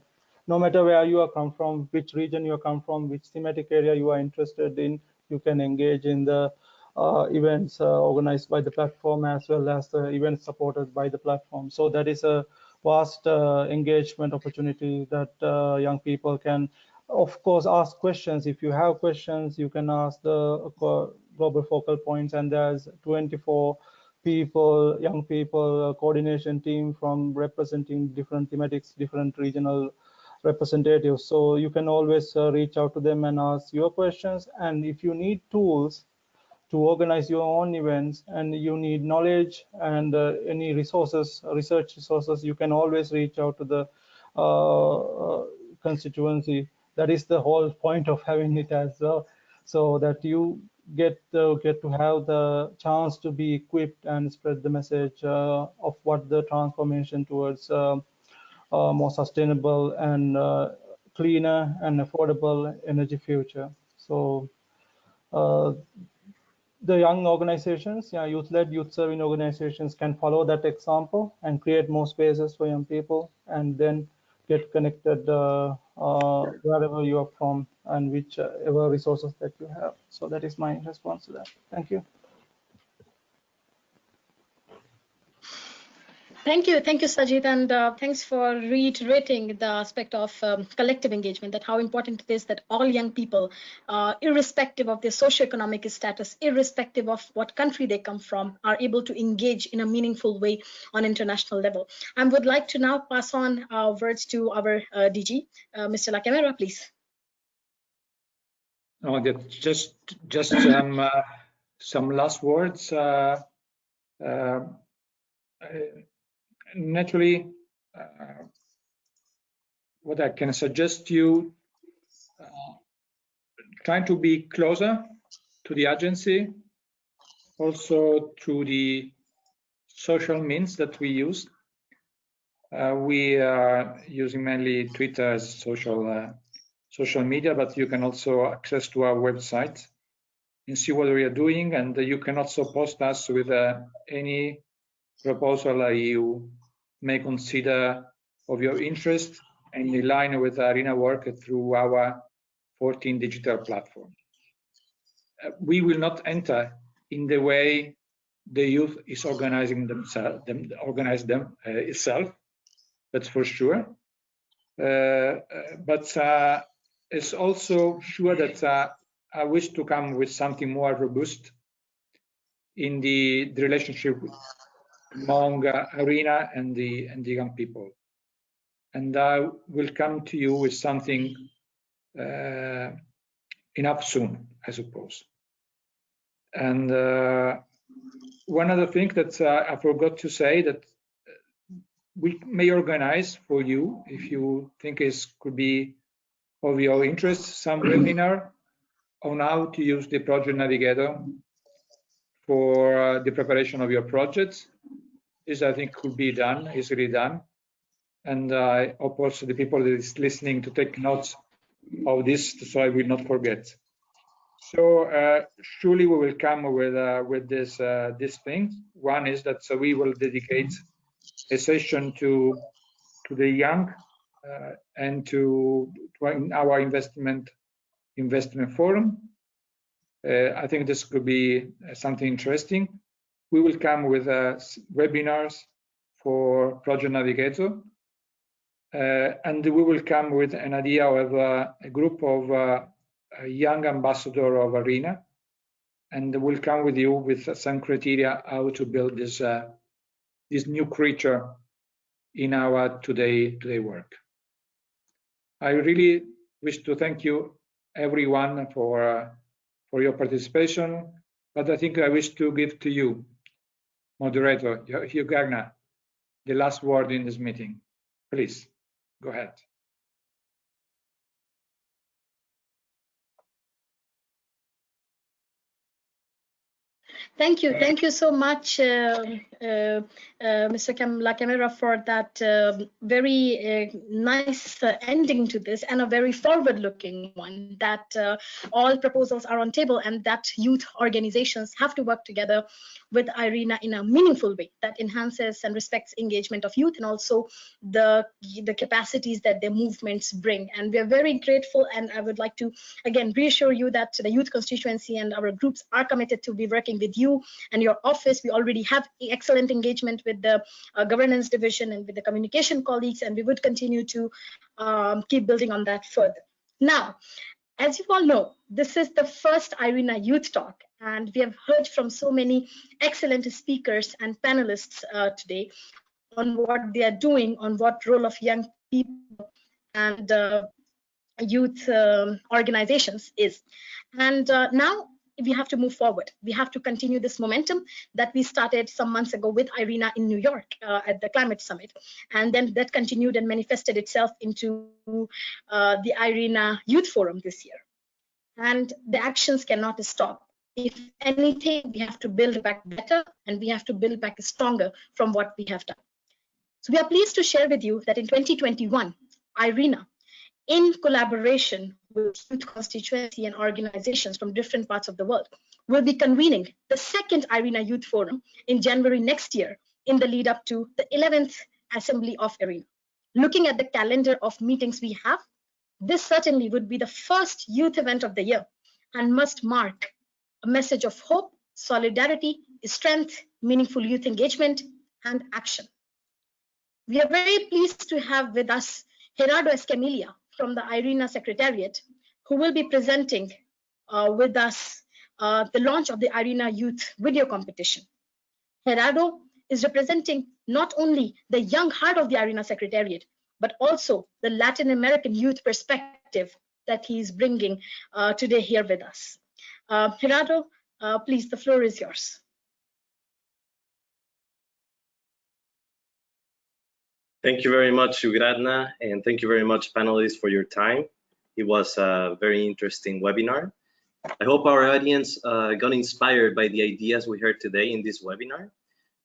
no matter where you are come from, which region you come from, which thematic area you are interested in, you can engage in the events organized by the platform, as well as the events supported by the platform. So that is a vast engagement opportunity that young people can, of course, ask questions. If you have questions, you can ask the global focal points, and there's 24 people, young people, coordination team from representing different thematics, different regional representatives. So you can always reach out to them and ask your questions. And if you need tools to organize your own events and you need knowledge and any resources, research resources, you can always reach out to the constituency. That is the whole point of having it as well, so that you get to have the chance to be equipped and spread the message of what the transformation towards more sustainable and cleaner and affordable energy future. So the young organizations, youth-led, youth-serving organizations can follow that example and create more spaces for young people, and then get connected wherever you are from and whichever resources that you have. So that is my response to that. Thank you. Thank you, Sajid, and thanks for reiterating the aspect of collective engagement, that how important it is that all young people, irrespective of their socioeconomic status, irrespective of what country they come from, are able to engage in a meaningful way on international level. I would like to now pass on words to our DG, Mr. La Camera, please. Oh, just some last words. Naturally, what I can suggest you, trying to be closer to the agency, also through the social means that we use. We are using mainly Twitter as social media, but you can also access to our website and see what we are doing, and you can also post us with any proposal you may consider of your interest and in line with Irena work through our 14 digital platform. We will not enter in the way the youth is organizing itself, that's for sure. But it's also sure that I wish to come with something more robust in the relationship among Irena and the young people. And I will come to you with something enough soon, I suppose. And one other thing that I forgot to say, that we may organize for you, if you think it could be of your interest, some webinar on how to use the project navigator for the preparation of your projects. This, I think, could be done, easily done. And I hope also the people that is listening to take notes of this, so I will not forget. So surely we will come with this thing. One is that we will dedicate a session to the young and to our investment forum. I think this could be something interesting. We will come with webinars for Project Navigator, and we will come with an idea of a group of young ambassadors of Irena and we'll come with you with some criteria how to build this new creature in our today work. I really wish to thank you everyone for your participation, but I think I wish to give to you, moderator Hugh Gardner, the last word in this meeting. Please go ahead. Thank you so much, Mr. Camara, for that very nice ending to this, and a very forward-looking one, that all proposals are on table and that youth organizations have to work together with IRENA in a meaningful way that enhances and respects engagement of youth and also the capacities that their movements bring. And we are very grateful, and I would like to again reassure you that the youth constituency and our groups are committed to be working with you and your office. We already have excellent engagement with the governance division and with the communication colleagues, and we would continue to keep building on that further. Now, as you all know, this is the first IRENA Youth Talk, and we have heard from so many excellent speakers and panelists today on what they are doing, on what role of young people and youth organizations is. And now we have to move forward. We have to continue this momentum that we started some months ago with IRENA in New York at the Climate Summit. And then that continued and manifested itself into the IRENA Youth Forum this year. And the actions cannot stop. If anything, we have to build back better, and we have to build back stronger from what we have done. So we are pleased to share with you that in 2021, IRENA, in collaboration with youth constituency and organizations from different parts of the world, will be convening the second IRENA Youth Forum in January next year in the lead up to the 11th Assembly of IRENA. Looking at the calendar of meetings we have, this certainly would be the first youth event of the year and must mark a message of hope, solidarity, strength, meaningful youth engagement, and action. We are very pleased to have with us Gerardo Escamilla from the IRENA Secretariat, who will be presenting with us the launch of the IRENA Youth Video Competition. Gerardo is representing not only the young heart of the IRENA Secretariat, but also the Latin American youth perspective that he is bringing today here with us. Gerardo, please, the floor is yours. Thank you very much, Ugradna, and thank you very much, panelists, for your time. It was a very interesting webinar. I hope our audience got inspired by the ideas we heard today in this webinar,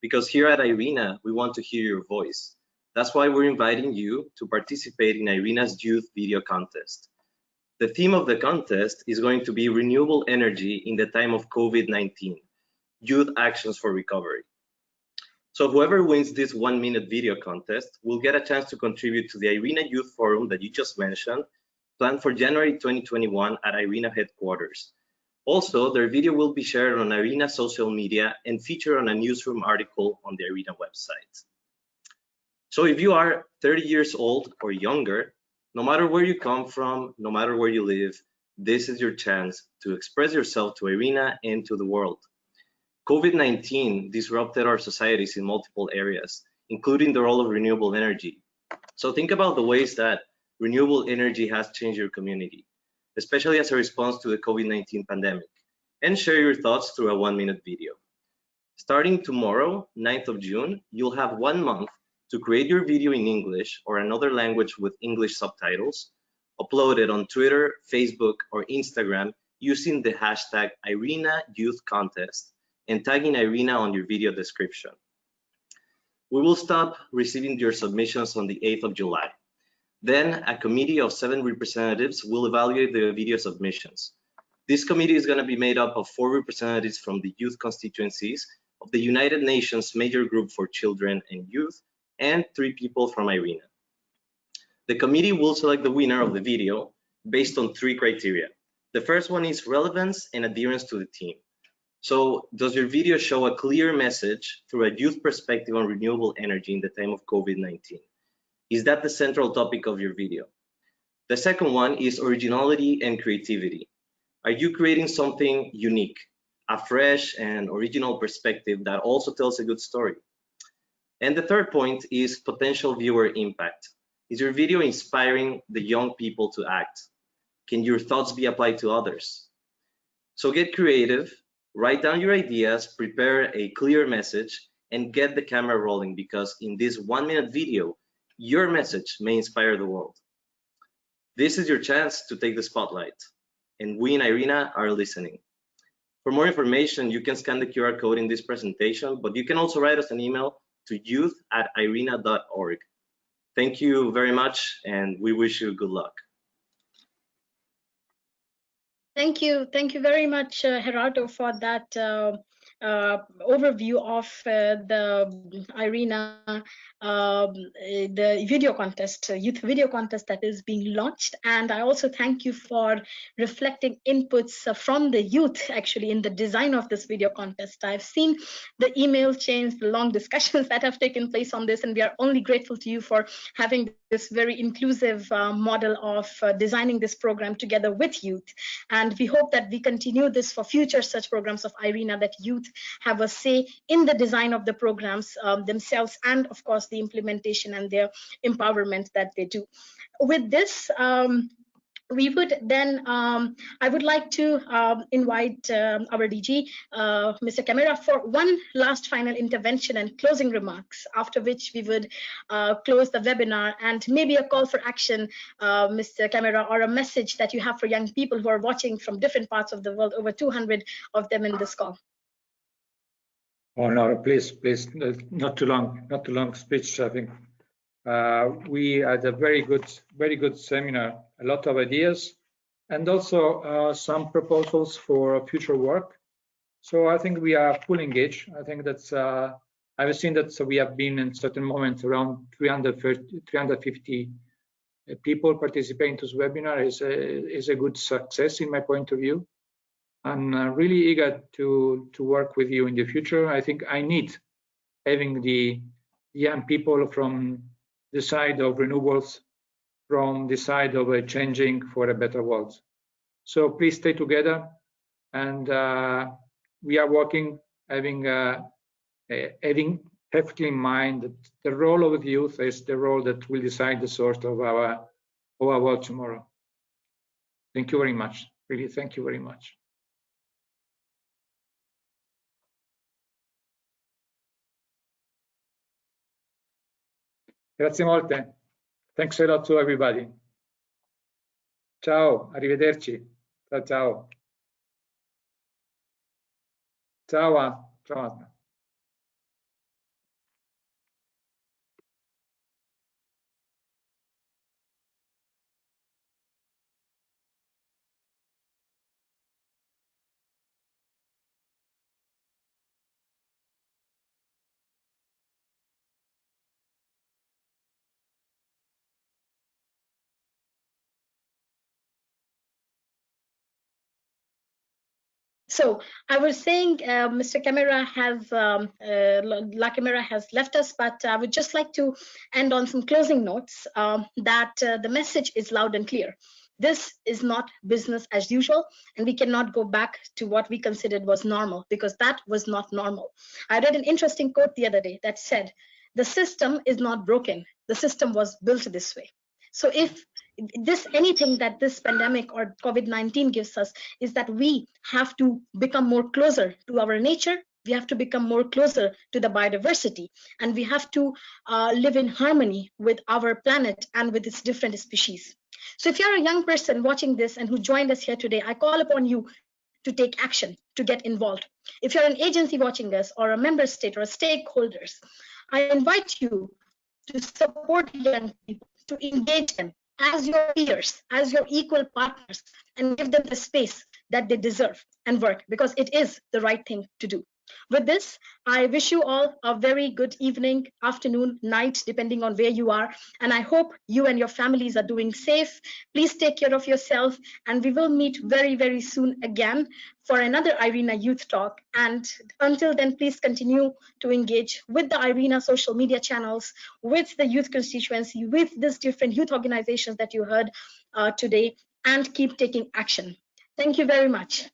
because here at IRENA, we want to hear your voice. That's why we're inviting you to participate in IRENA's Youth Video Contest. The theme of the contest is going to be renewable energy in the time of COVID-19, Youth Actions for Recovery. So whoever wins this 1-minute video contest will get a chance to contribute to the IRENA Youth Forum that you just mentioned, planned for January 2021 at IRENA headquarters. Also, their video will be shared on IRENA social media and featured on a newsroom article on the IRENA website. So if you are 30 years old or younger, no matter where you come from, no matter where you live, this is your chance to express yourself to IRENA and to the world. COVID-19 disrupted our societies in multiple areas, including the role of renewable energy. So think about the ways that renewable energy has changed your community, especially as a response to the COVID-19 pandemic, and share your thoughts through a 1-minute video. Starting tomorrow, 9th of June, you'll have 1 month to create your video in English or another language with English subtitles, upload it on Twitter, Facebook, or Instagram using the hashtag IRENA Youth Contest, and tagging IRENA on your video description. We will stop receiving your submissions on the 8th of July. Then a committee of 7 representatives will evaluate the video submissions. This committee is going to be made up of 4 representatives from the youth constituencies of the United Nations Major Group for Children and Youth, and 3 people from IRENA. The committee will select the winner of the video based on 3 criteria. The first one is relevance and adherence to the theme. So does your video show a clear message through a youth perspective on renewable energy in the time of COVID-19? Is that the central topic of your video? The second one is originality and creativity. Are you creating something unique, a fresh and original perspective that also tells a good story. And the third point is potential viewer impact. Is your video inspiring the young people to act? Can your thoughts be applied to others? So get creative, write down your ideas, prepare a clear message, and get the camera rolling, because in this 1-minute video, your message may inspire the world. This is your chance to take the spotlight, and we in IRENA are listening. For more information, you can scan the QR code in this presentation, but you can also write us an email to youth@irena.org. Thank you very much, and we wish you good luck. Thank you very much, Gerardo, for that overview of the IRENA, the video contest, youth video contest that is being launched. And I also thank you for reflecting inputs from the youth actually in the design of this video contest. I've seen the email chains, the long discussions that have taken place on this, and we are only grateful to you for having this very inclusive model of designing this program together with youth. And we hope that we continue this for future such programs of IRENA, that youth have a say in the design of the programs themselves, and of course the implementation and their empowerment that they do. With this, we would then, I would like to invite our DG, Mr. Camara, for one last final intervention and closing remarks, after which we would close the webinar, and maybe a call for action, Mr. Camara, or a message that you have for young people who are watching from different parts of the world, over 200 of them in this call. Oh no, please, not too long speech. I think we had a very good seminar, a lot of ideas, and also some proposals for future work. So I think we are fully engaged. I think that's I've seen that we have been in certain moments around 350 people participating to this webinar is a good success in my point of view. I'm really eager to work with you in the future. I think I need having the young people from the side of renewables, from the side of changing for a better world. So please stay together, and we are working, having perfectly in mind that the role of the youth is the role that will decide the sort of our world tomorrow. Thank you very much. Really, thank you very much. Grazie molte. Thanks a lot to everybody. Ciao, arrivederci. Ciao, ciao. Ciao, ciao. So I was saying, Mr. Camara has, La Camara has left us, but I would just like to end on some closing notes that the message is loud and clear. This is not business as usual, and we cannot go back to what we considered was normal, because that was not normal. I read an interesting quote the other day that said, "The system is not broken. The system was built this way." So if anything that this pandemic or COVID-19 gives us is that we have to become more closer to our nature, we have to become more closer to the biodiversity, and we have to live in harmony with our planet and with its different species. So if you're a young person watching this and who joined us here today, I call upon you to take action, to get involved. If you're an agency watching us, or a member state, or stakeholders, I invite you to support young people, to engage them as your peers, as your equal partners, and give them the space that they deserve and work, because it is the right thing to do. With this, I wish you all a very good evening, afternoon, night, depending on where you are. And I hope you and your families are doing safe. Please take care of yourself, and we will meet very, very soon again for another IRENA Youth Talk. And until then, please continue to engage with the IRENA social media channels, with the youth constituency, with these different youth organizations that you heard today, and keep taking action. Thank you very much.